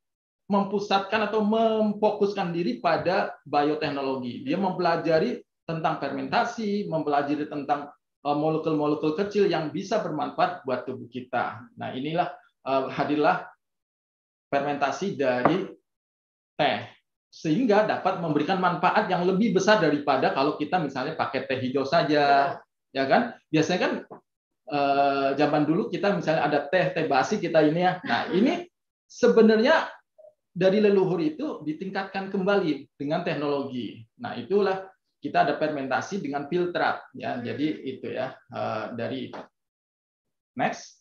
[SPEAKER 3] mempusatkan atau memfokuskan diri pada bioteknologi. Dia mempelajari tentang fermentasi, mempelajari tentang molekul-molekul kecil yang bisa bermanfaat buat tubuh kita. Nah, inilah hadirlah fermentasi dari teh, sehingga dapat memberikan manfaat yang lebih besar daripada kalau kita misalnya pakai teh hijau saja, ya kan? Biasanya kan zaman dulu kita misalnya ada teh basi kita ini ya. Nah, ini sebenarnya dari leluhur itu ditingkatkan kembali dengan teknologi. Nah, itulah kita ada fermentasi dengan filtrat, ya. Jadi itu ya dari next.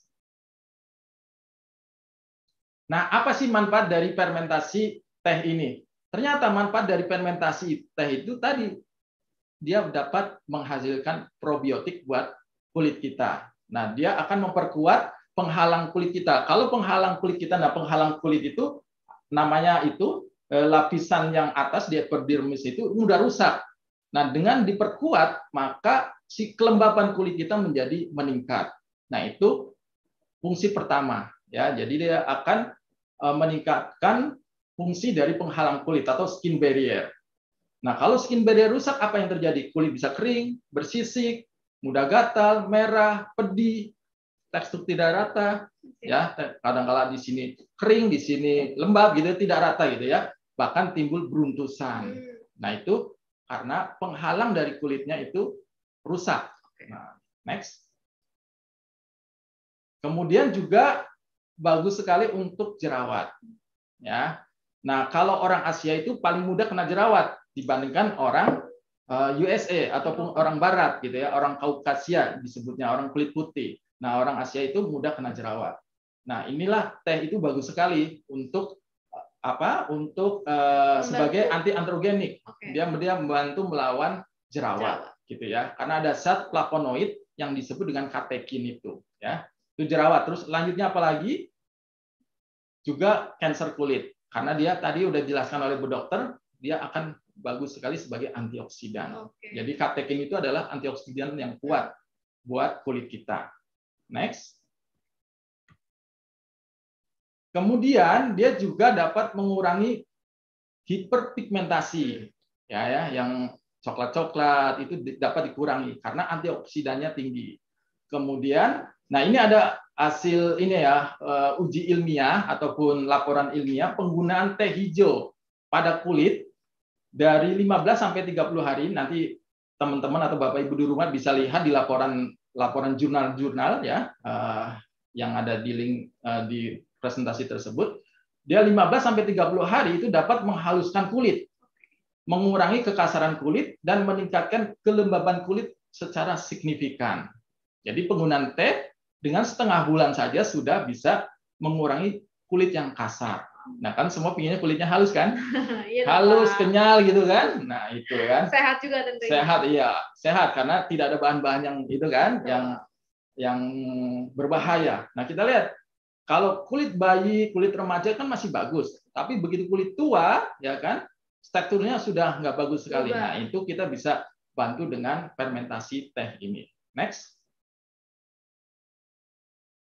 [SPEAKER 3] Nah, apa sih manfaat dari fermentasi teh ini? Ternyata manfaat dari fermentasi teh itu tadi dia dapat menghasilkan probiotik buat kulit kita. Nah, dia akan memperkuat penghalang kulit kita. Kalau penghalang kulit kita, nah penghalang kulit itu namanya itu lapisan yang atas di epidermis itu mudah rusak. Nah, dengan diperkuat maka si kelembapan kulit kita menjadi meningkat. Nah, itu fungsi pertama, ya. Jadi dia akan meningkatkan fungsi dari penghalang kulit atau skin barrier. Nah, kalau skin barrier rusak, apa yang terjadi? Kulit bisa kering, bersisik, mudah gatal, merah, pedih, tekstur tidak rata, ya. Kadang-kala di sini kering, di sini lembab, gitu, tidak rata, gitu ya. Bahkan timbul beruntusan. Nah, itu karena penghalang dari kulitnya itu rusak. Nah, next. Kemudian juga bagus sekali untuk jerawat, ya. Nah, kalau orang Asia itu paling mudah kena jerawat dibandingkan orang USA ataupun orang Barat, gitu ya, orang Kaukasia disebutnya, orang kulit putih. Nah, orang Asia itu mudah kena jerawat. Nah, inilah teh itu bagus sekali untuk apa? Untuk sebagai anti androgenik. Dia membantu melawan jerawat, gitu ya. Karena ada zat flavonoid yang disebut dengan katekin itu, ya. Itu jerawat. Terus lanjutnya apa lagi? Juga kanker kulit. Karena dia tadi udah dijelaskan oleh Bu Dokter, dia akan bagus sekali sebagai antioksidan. Jadi katekin itu adalah antioksidan yang kuat buat kulit kita. Next. Kemudian dia juga dapat mengurangi hiperpigmentasi, ya, yang coklat-coklat itu dapat dikurangi karena antioksidannya tinggi. Kemudian, nah ini ada hasil ini ya, uji ilmiah ataupun laporan ilmiah penggunaan teh hijau pada kulit dari 15 sampai 30 hari. Nanti teman-teman atau Bapak Ibu di rumah bisa lihat di laporan jurnal-jurnal ya, yang ada di link di presentasi tersebut. Dia 15 sampai 30 hari itu dapat menghaluskan kulit, mengurangi kekasaran kulit dan meningkatkan kelembaban kulit secara signifikan. Jadi penggunaan teh dengan setengah bulan saja sudah bisa mengurangi kulit yang kasar. Nah, kan semua pinginnya kulitnya halus kan? Halus, kenyal gitu kan? Nah, itu kan.
[SPEAKER 1] Sehat juga tentunya.
[SPEAKER 3] Sehat, iya. Sehat karena tidak ada bahan-bahan yang itu kan, yang berbahaya. Nah, kita lihat kalau kulit bayi, kulit remaja kan masih bagus, tapi begitu kulit tua, ya kan, teksturnya sudah nggak bagus sekali. Nah, itu kita bisa bantu dengan fermentasi teh ini. Next.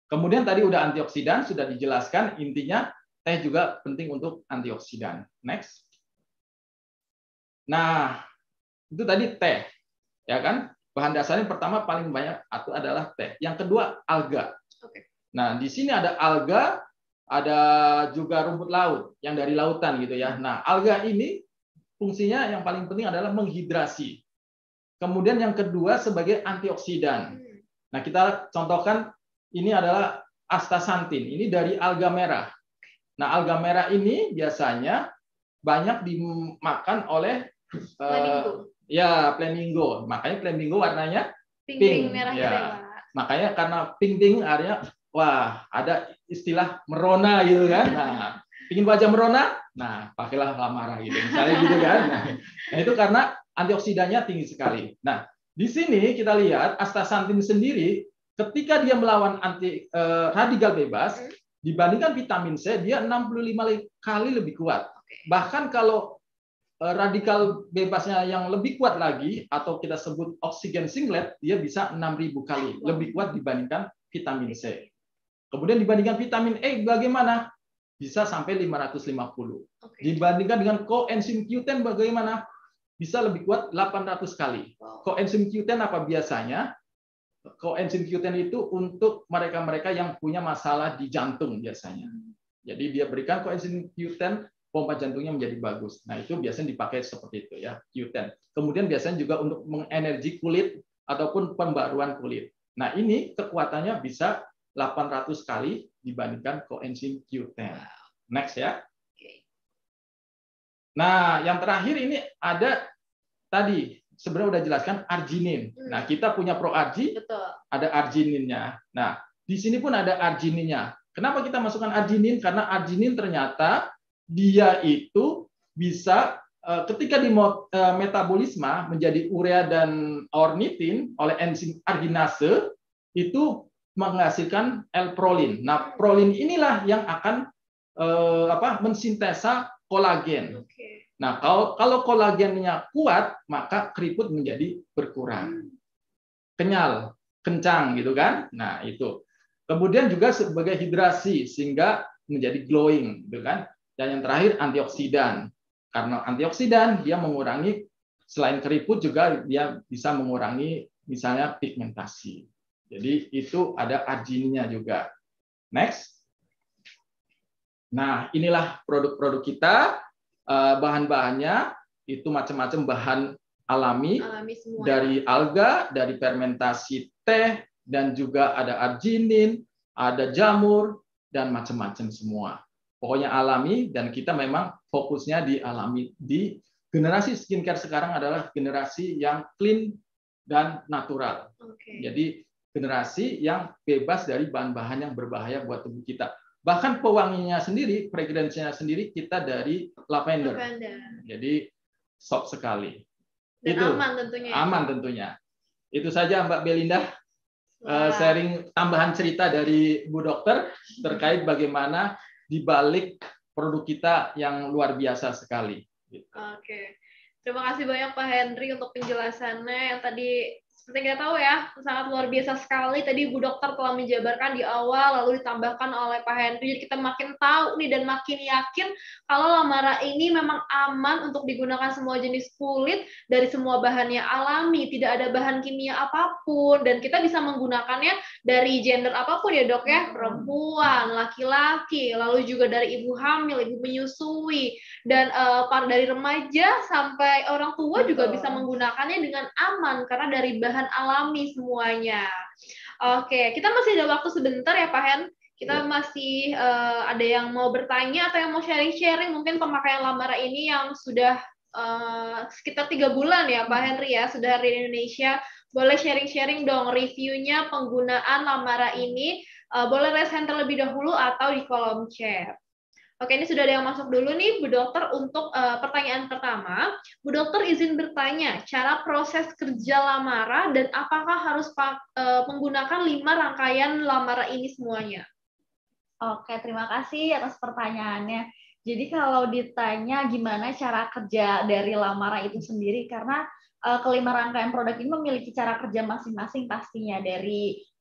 [SPEAKER 3] Kemudian tadi udah antioksidan, sudah dijelaskan, intinya teh juga penting untuk antioksidan. Next. Nah, itu tadi teh, ya kan? Bahan dasarnya pertama paling banyak itu adalah teh. Yang kedua alga. Nah, di sini ada alga, ada juga rumput laut yang dari lautan gitu ya. Nah, alga ini fungsinya yang paling penting adalah menghidrasi. Kemudian yang kedua sebagai antioksidan. Nah, kita contohkan ini adalah astaxanthin. Ini dari alga merah. Nah, alga merah ini biasanya banyak dimakan oleh
[SPEAKER 1] flamingo.
[SPEAKER 3] Ya, flamingo. Makanya flamingo warnanya
[SPEAKER 1] pink merah
[SPEAKER 3] ya. makanya karena ping-ping area, wah ada istilah merona gitu kan. Nah, pingin wajah merona, nah pakailah Lamara gitu, misalnya gitu kan. Nah itu karena antioksidannya tinggi sekali. Nah di sini kita lihat astaxanthin sendiri, ketika dia melawan radikal bebas, dibandingkan vitamin C, dia 65 kali lebih kuat. Bahkan kalau radikal bebasnya yang lebih kuat lagi, atau kita sebut oksigen singlet, dia bisa 6.000 kali lebih kuat dibandingkan vitamin C. Kemudian dibandingkan vitamin E bagaimana? Bisa sampai 550. Dibandingkan dengan coenzim Q10 bagaimana? Bisa lebih kuat 800 kali. Coenzim Q10 apa biasanya? Coenzim Q10 itu untuk mereka-mereka yang punya masalah di jantung biasanya. Jadi dia berikan coenzim Q10, pompa jantungnya menjadi bagus. Nah, itu biasanya dipakai seperti itu ya, Q10. Kemudian biasanya juga untuk mengenergi kulit ataupun pembaruan kulit. Nah, ini kekuatannya bisa 800 kali dibandingkan coenzim Q10. Next ya. Nah, yang terakhir ini ada tadi sebenarnya udah jelaskan arginin. Nah, kita punya proargi, ada argininnya. Nah, di sini pun ada argininnya. Kenapa kita masukkan arginin? Karena arginin ternyata dia itu bisa ketika di metabolisme menjadi urea dan ornitin oleh enzim arginase, itu menghasilkan L-prolin. Nah, prolin inilah yang akan mensintesa kolagen. Nah, kalau kolagennya kuat, maka keriput menjadi berkurang. Kenyal, kencang gitu kan? Nah, itu. Kemudian juga sebagai hidrasi sehingga menjadi glowing gitu kan? Dan yang terakhir antioksidan. Karena antioksidan dia mengurangi, selain keriput juga dia bisa mengurangi misalnya pigmentasi. Jadi itu ada argininnya juga. Next. Nah, inilah produk-produk kita. Bahan-bahannya itu macam-macam bahan alami dari alga, dari fermentasi teh, dan juga ada arginin, ada jamur, dan macam-macam semua. Pokoknya alami, dan kita memang fokusnya di alami. Di generasi skincare sekarang adalah generasi yang clean dan natural. Jadi generasi yang bebas dari bahan-bahan yang berbahaya buat tubuh kita. Bahkan pewanginya sendiri, fragrance-nya sendiri kita dari lavender. Jadi soft sekali.
[SPEAKER 1] Dan
[SPEAKER 3] itu
[SPEAKER 1] aman tentunya.
[SPEAKER 3] Aman tentunya. Itu saja Mbak Belinda. Sharing tambahan cerita dari Bu Dokter terkait bagaimana di balik produk kita yang luar biasa sekali.
[SPEAKER 1] Oke. Terima kasih banyak Pak Henry untuk penjelasannya yang tadi seperti kita tahu ya, sangat luar biasa sekali. Tadi Bu Dokter telah menjabarkan di awal, lalu ditambahkan oleh Pak Henry. Jadi kita makin tahu nih dan makin yakin kalau Lamara ini memang aman untuk digunakan semua jenis kulit, dari semua bahannya alami, tidak ada bahan kimia apapun, dan kita bisa menggunakannya dari gender apapun ya Dok ya, perempuan, laki-laki, lalu juga dari ibu hamil, ibu menyusui, dan dari remaja sampai orang tua juga bisa menggunakannya dengan aman karena dari bahan alami semuanya. Oke, kita masih ada waktu sebentar ya Pak Hen. Kita masih ada yang mau bertanya atau yang mau sharing-sharing mungkin pemakaian Lamara ini yang sudah sekitar 3 bulan ya Pak Henry ya, sudah di Indonesia. Boleh sharing-sharing dong reviewnya penggunaan Lamara ini. Boleh raise hand terlebih dahulu atau di kolom chat. Oke, ini sudah ada yang masuk dulu nih, Bu Dokter, untuk pertanyaan pertama. Bu Dokter izin bertanya, cara proses kerja Lamara dan apakah harus menggunakan 5 rangkaian Lamara ini semuanya?
[SPEAKER 2] Oke, terima kasih atas pertanyaannya. Jadi kalau ditanya gimana cara kerja dari Lamara itu sendiri, karena kelima rangkaian produk ini memiliki cara kerja masing-masing pastinya,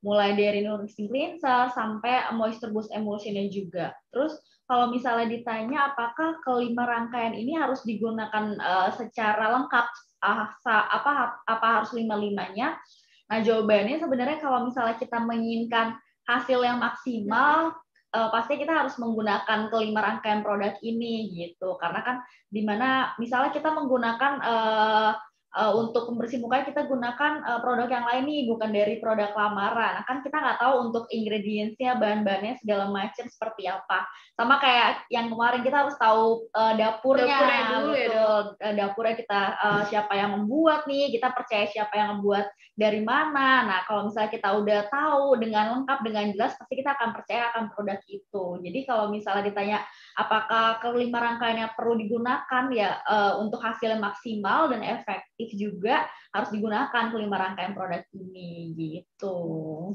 [SPEAKER 2] mulai dari nourishing cleanser sampai moisture boost emulsionnya juga. Terus kalau misalnya ditanya apakah kelima rangkaian ini harus digunakan secara lengkap, apa harus 5-5-nya? Nah, jawabannya sebenarnya kalau misalnya kita menginginkan hasil yang maksimal, pasti kita harus menggunakan kelima rangkaian produk ini gitu. Karena kan dimana misalnya kita menggunakan untuk pembersih muka kita gunakan produk yang lain nih, bukan dari produk lamaran. Nah, kan kita nggak tahu untuk ingredients-nya, bahan-bahannya segala macam seperti apa. Sama kayak yang kemarin kita harus tahu dapurnya
[SPEAKER 1] dulu
[SPEAKER 2] betul. Dapurnya kita siapa yang membuat nih, kita percaya siapa yang membuat dari mana. Nah, kalau misalnya kita udah tahu dengan lengkap, dengan jelas, pasti kita akan percaya akan produk itu. Jadi kalau misalnya ditanya apakah kelima rangkaiannya perlu digunakan, ya untuk hasil yang maksimal dan efektif juga harus digunakan kelima rangkaian produk ini gitu.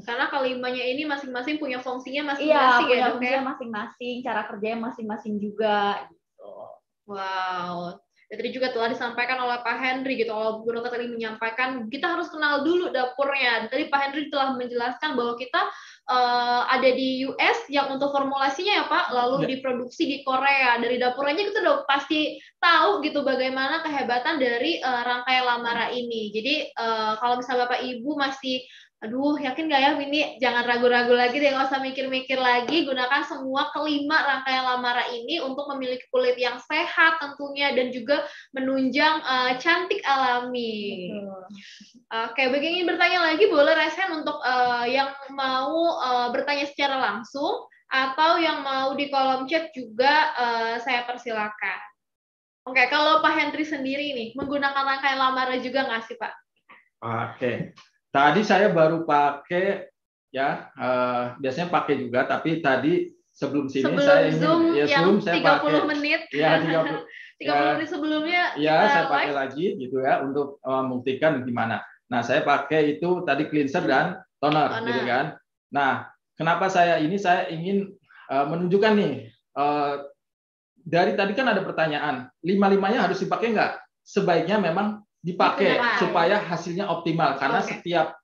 [SPEAKER 1] Karena kelimanya ini masing-masing punya fungsinya
[SPEAKER 2] Iya,
[SPEAKER 1] masing-masing
[SPEAKER 2] punya
[SPEAKER 1] ya, Dok,
[SPEAKER 2] fungsinya
[SPEAKER 1] ya?
[SPEAKER 2] masing-masing, cara kerjanya masing-masing juga gitu.
[SPEAKER 1] Wow. Dan tadi juga telah disampaikan oleh Pak Henry gitu. Kalau Bu Dokter tadi menyampaikan kita harus kenal dulu dapurnya. Tadi Pak Henry telah menjelaskan bahwa kita ada di US yang untuk formulasinya ya Pak, lalu diproduksi di Korea. Dari dapurnya kita udah pasti tahu gitu bagaimana kehebatan dari rangkaian Lamara ini. Jadi kalau misalnya Bapak Ibu masih aduh, yakin nggak ya, Winnie? Jangan ragu-ragu lagi deh, nggak usah mikir-mikir lagi. Gunakan semua kelima rangkaian Lamara ini untuk memiliki kulit yang sehat tentunya dan juga menunjang cantik alami. Oke, bagi yang ingin bertanya lagi, boleh raise hand untuk yang mau bertanya secara langsung atau yang mau di kolom chat juga saya persilakan. Oke, kalau Pak Henry sendiri nih, menggunakan rangkaian Lamara juga nggak sih, Pak?
[SPEAKER 3] Oke. Tadi saya baru pakai ya, biasanya pakai juga, tapi tadi sebelum sini saya ingin
[SPEAKER 1] Zoom yang
[SPEAKER 3] saya
[SPEAKER 1] 30
[SPEAKER 3] pakai,
[SPEAKER 1] menit.
[SPEAKER 3] Ya, 30
[SPEAKER 1] menit sebelumnya
[SPEAKER 3] ya saya
[SPEAKER 1] live.
[SPEAKER 3] pakai lagi gitu ya untuk membuktikan gimana. Nah, saya pakai itu tadi cleanser dan toner gitu kan. Nah, kenapa saya ingin menunjukkan nih dari tadi kan ada pertanyaan, 5-5-nya harus dipakai nggak? Sebaiknya memang dipakai supaya hasilnya optimal karena setiap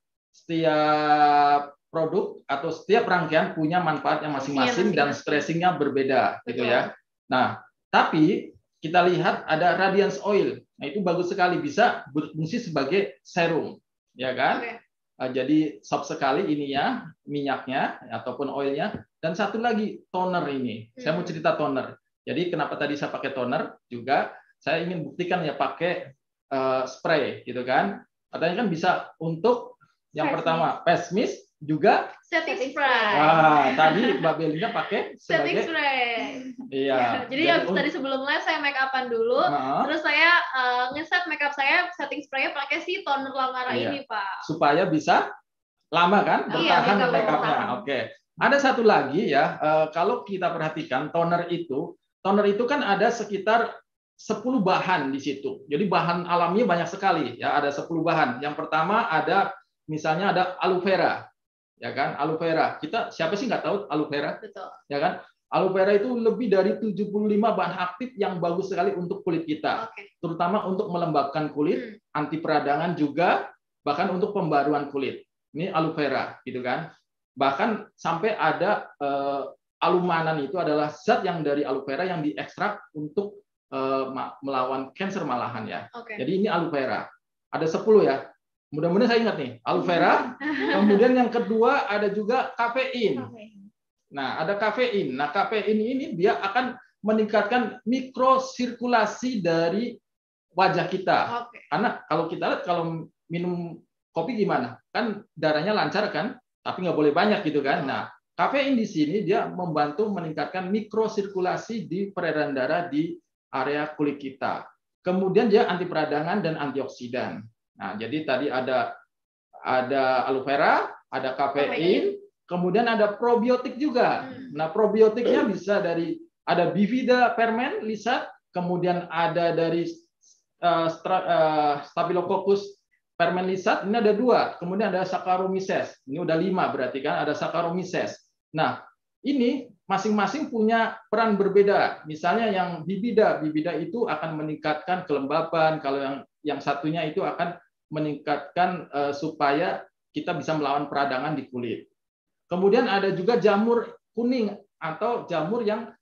[SPEAKER 3] produk atau setiap rangkaian punya manfaatnya masing-masing dan stressingnya berbeda gitu ya. Nah, tapi kita lihat ada Radiance Oil. Nah, itu bagus sekali, bisa berfungsi sebagai serum, ya kan? Jadi soft sekali ininya, minyaknya ataupun oilnya. Dan satu lagi toner ini. Saya mau cerita toner. Jadi kenapa tadi saya pakai toner juga? Saya ingin buktikan ya pakai spray gitu kan. Katanya kan bisa untuk yang pertama face mist juga
[SPEAKER 1] setting spray.
[SPEAKER 3] Tadi Mbak Belinda pakai
[SPEAKER 1] setting
[SPEAKER 3] sebagai
[SPEAKER 1] spray.
[SPEAKER 3] Iya.
[SPEAKER 1] Jadi tadi sebelum live saya make upan dulu, terus saya ngeset make up saya setting spray pakai si toner Lamara ini, Pak.
[SPEAKER 3] Supaya bisa lama kan bertahan make up-nya. Oke. Ada satu lagi ya, kalau kita perhatikan toner itu kan ada sekitar 10 bahan di situ. Jadi bahan alaminya banyak sekali ya, ada 10 bahan. Yang pertama ada misalnya ada aloe vera. Ya kan? Aloe vera. Kita siapa sih nggak tahu aloe vera?
[SPEAKER 1] Betul.
[SPEAKER 3] Ya kan? Aloe vera itu lebih dari 75 bahan aktif yang bagus sekali untuk kulit kita. Terutama untuk melembabkan kulit, anti peradangan juga, bahkan untuk pembaruan kulit. Ini aloe vera gitu kan. Bahkan sampai ada alumanan, itu adalah zat yang dari aloe vera yang diekstrak untuk melawan kanker malahan ya. Jadi ini aloe vera. Ada 10 ya. Mudah-mudahan saya ingat nih, aloe vera. Kemudian yang kedua ada juga kafein. Nah, ada kafein. Nah, kafein ini dia akan meningkatkan mikrosirkulasi dari wajah kita. Karena kalau kita lihat kalau minum kopi gimana? Kan darahnya lancar kan, tapi nggak boleh banyak gitu kan. Nah, kafein di sini dia membantu meningkatkan mikrosirkulasi di peredaran darah di area kulit kita. Kemudian dia anti peradangan dan antioksidan. Nah, jadi tadi ada aloe vera, ada kafein, kemudian ada probiotik juga. Nah, probiotiknya bisa dari ada Bifida ferment lisat, kemudian ada dari Staphylococcus ferment lisat, ini ada 2. Kemudian ada Saccharomyces. Ini udah 5 berarti kan, ada Saccharomyces. Nah, ini masing-masing punya peran berbeda. Misalnya yang Bifida itu akan meningkatkan kelembaban, kalau yang satunya itu akan meningkatkan supaya kita bisa melawan peradangan di kulit. Kemudian ada juga jamur kuning atau jamur yang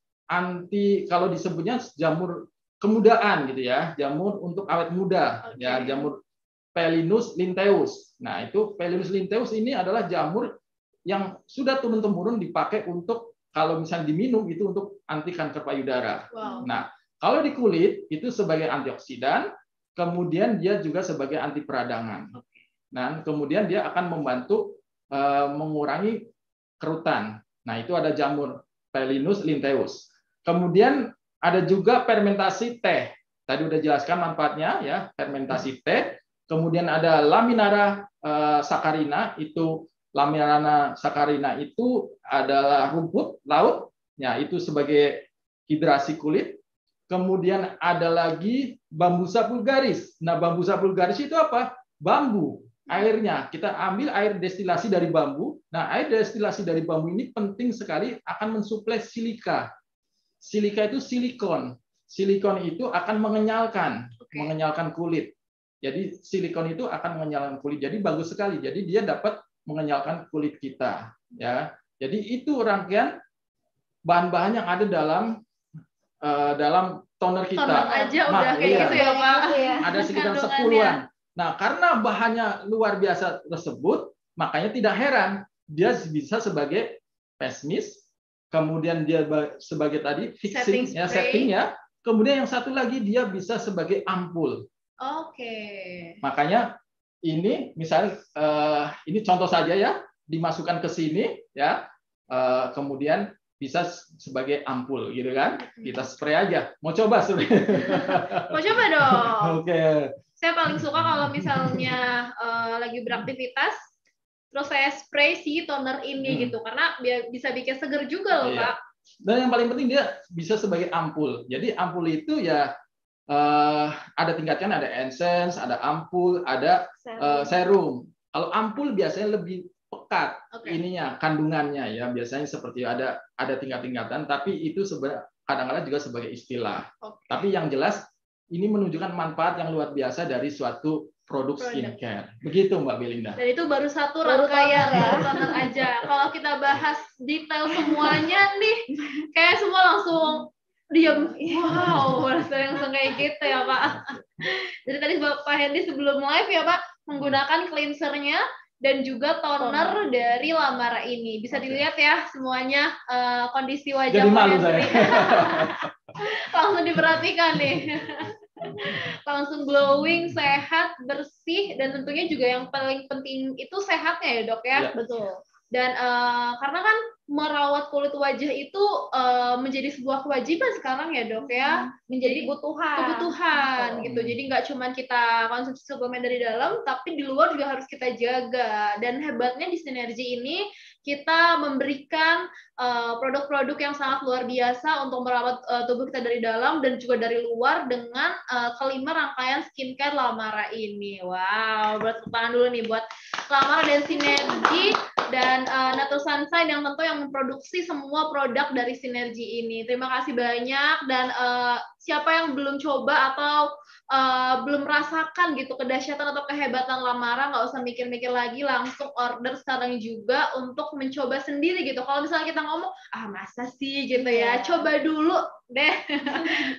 [SPEAKER 3] kalau disebutnya jamur kemudaan gitu ya, jamur untuk awet muda, ya jamur Pelinus linteus. Nah, itu Pelinus linteus ini adalah jamur yang sudah turun-temurun dipakai untuk kalau misalnya diminum itu untuk anti kanker payudara. Nah, kalau di kulit itu sebagai antioksidan, kemudian dia juga sebagai anti peradangan. Nah, kemudian dia akan membantu mengurangi kerutan. Nah, itu ada jamur Pelinus linteus. Kemudian ada juga fermentasi teh. Tadi udah jelaskan manfaatnya ya, fermentasi teh. Kemudian ada Laminara saccharina, Laminara saccharina itu adalah rumput laut, ya itu sebagai hidrasi kulit. Kemudian ada lagi Bambusa vulgaris. Nah, Bambusa vulgaris itu apa? Bambu. Airnya kita ambil air destilasi dari bambu. Nah, air destilasi dari bambu ini penting sekali akan mensuplai silika. Silika itu silikon. Silikon itu akan mengenyalkan kulit. Jadi silikon itu akan mengenyalkan kulit. Jadi bagus sekali. Jadi dia dapat mengenyalkan kulit kita. Ya. Jadi itu rangkaian bahan-bahan yang ada dalam toner kita.
[SPEAKER 1] Toner aja udah kayak gitu ya, Pak.
[SPEAKER 3] Ada sekitar 10-an. Nah, karena bahannya luar biasa tersebut, makanya tidak heran dia bisa sebagai pesmis, kemudian dia sebagai tadi fixing, setting ya. Kemudian yang satu lagi dia bisa sebagai ampul. Makanya ini misalnya ini contoh saja ya, dimasukkan ke sini ya, kemudian bisa sebagai ampul gitu kan. Kita spray aja. Mau coba sebenarnya?
[SPEAKER 1] Mau coba dong.
[SPEAKER 3] Oke.
[SPEAKER 1] Saya paling suka kalau misalnya lagi beraktivitas, terus saya spray si toner ini gitu, karena bisa bikin seger juga loh, Pak.
[SPEAKER 3] Dan yang paling penting dia bisa sebagai ampul. Jadi ampul itu ya ada tingkatnya, ada essence, ada ampul, ada serum. Kalau ampul biasanya lebih pekat ininya, kandungannya ya, biasanya seperti ada tingkat-tingkatan, tapi itu kadang-kadang juga sebagai istilah. Tapi yang jelas ini menunjukkan manfaat yang luar biasa dari suatu produk skincare. Begitu Mbak Belinda.
[SPEAKER 1] Dan itu baru satu rangkaian toner aja. Kalau kita bahas detail semuanya nih, kayak semua langsung diam. Wow, langsung kayak gitu ya Pak. Jadi tadi Pak Hendy sebelum live ya Pak, menggunakan cleansernya dan juga toner dari Lamara ini. Bisa dilihat ya semuanya kondisi wajah
[SPEAKER 3] Pak Hendy.
[SPEAKER 1] Langsung diperhatikan nih. Langsung glowing, sehat, bersih, dan tentunya juga yang paling penting itu sehatnya ya dok ya.
[SPEAKER 2] Betul.
[SPEAKER 1] Dan karena kan merawat kulit wajah itu menjadi sebuah kewajiban sekarang ya dok ya, menjadi kebutuhan gitu. Jadi nggak cuma kita konsumsi suplemen dari dalam, tapi di luar juga harus kita jaga. Dan hebatnya di Sinergi ini kita memberikan produk-produk yang sangat luar biasa untuk merawat tubuh kita dari dalam dan juga dari luar dengan kelima rangkaian skincare Lamara ini. Wow, buat tangan dulu nih buat Lamara dan Sinergi dan Natur Sunshine yang tentu yang memproduksi semua produk dari Sinergi ini. Terima kasih banyak dan siapa yang belum coba atau belum merasakan gitu kedahsyatan atau kehebatan Lamara, nggak usah mikir-mikir lagi, langsung order sekarang juga untuk mencoba sendiri gitu. Kalau misalnya kita ngomong, masa sih gitu ya, coba dulu deh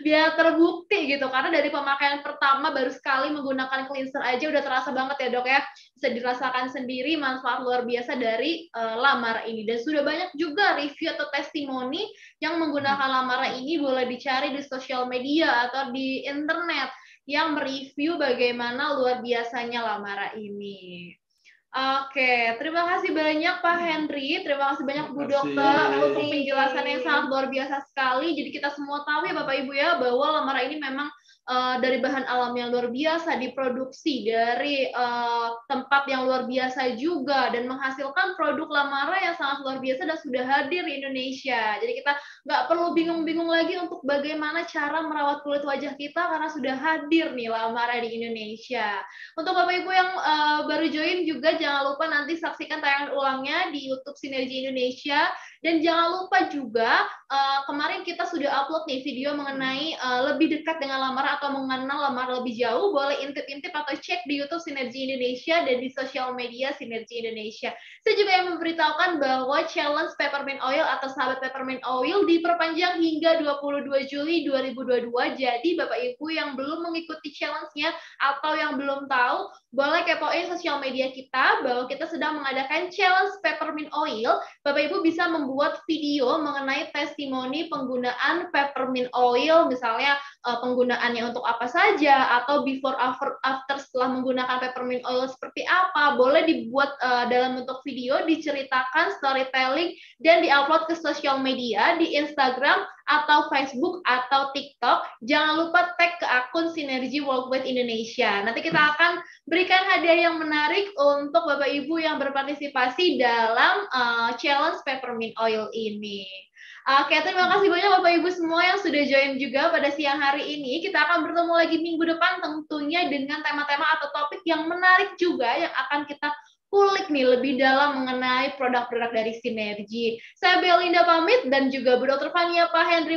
[SPEAKER 1] biar terbukti gitu, karena dari pemakaian pertama baru sekali menggunakan cleanser aja udah terasa banget ya dok ya, bisa dirasakan sendiri manfaat luar biasa dari Lamara ini. Dan sudah banyak juga review atau testimoni yang menggunakan Lamara ini, boleh dicari di sosial media atau di internet yang mereview bagaimana luar biasanya Lamara ini. Oke, terima kasih banyak Pak Henry, terima kasih banyak Bu Dokter untuk penjelasan yang sangat luar biasa sekali. Jadi kita semua tahu ya Bapak Ibu ya, bahwa Lamara ini memang dari bahan alam yang luar biasa, diproduksi dari tempat yang luar biasa juga, dan menghasilkan produk Lamara yang sangat luar biasa dan sudah hadir di Indonesia. Jadi kita nggak perlu bingung-bingung lagi untuk bagaimana cara merawat kulit wajah kita, karena sudah hadir nih Lamara di Indonesia. Untuk Bapak Ibu yang baru join juga, jangan lupa nanti saksikan tayangan ulangnya di YouTube Sinergi Indonesia. Dan jangan lupa juga kemarin kita sudah upload nih video mengenai lebih dekat dengan Lamara atau mengenal Lamara lebih jauh. Boleh intip-intip atau cek di YouTube Sinergi Indonesia dan di sosial media Sinergi Indonesia. Saya juga yang memberitahukan bahwa challenge Peppermint Oil atau sahabat Peppermint Oil diperpanjang hingga 22 Juli 2022. Jadi Bapak Ibu yang belum mengikuti challenge-nya atau yang belum tahu, boleh kepoin sosial media kita bahwa kita sedang mengadakan challenge Peppermint Oil. Bapak Ibu bisa membuat video mengenai testimoni penggunaan peppermint oil, misalnya penggunaannya fungsinya untuk apa saja, atau before after setelah menggunakan peppermint oil seperti apa, boleh dibuat dalam bentuk video, diceritakan storytelling, dan diupload ke sosial media di Instagram atau Facebook atau TikTok. Jangan lupa tag ke akun Sinergi Worldwide Indonesia. Nanti kita akan berikan hadiah yang menarik untuk Bapak Ibu yang berpartisipasi dalam challenge peppermint oil ini. Oke, terima kasih banyak Bapak Ibu semua yang sudah join juga pada siang hari ini. Kita akan bertemu lagi minggu depan tentunya dengan tema-tema atau topik yang menarik juga yang akan kita kulik nih lebih dalam mengenai produk-produk dari Sinergi. Saya Belinda pamit dan juga Bu Dr. Fania Pak Henry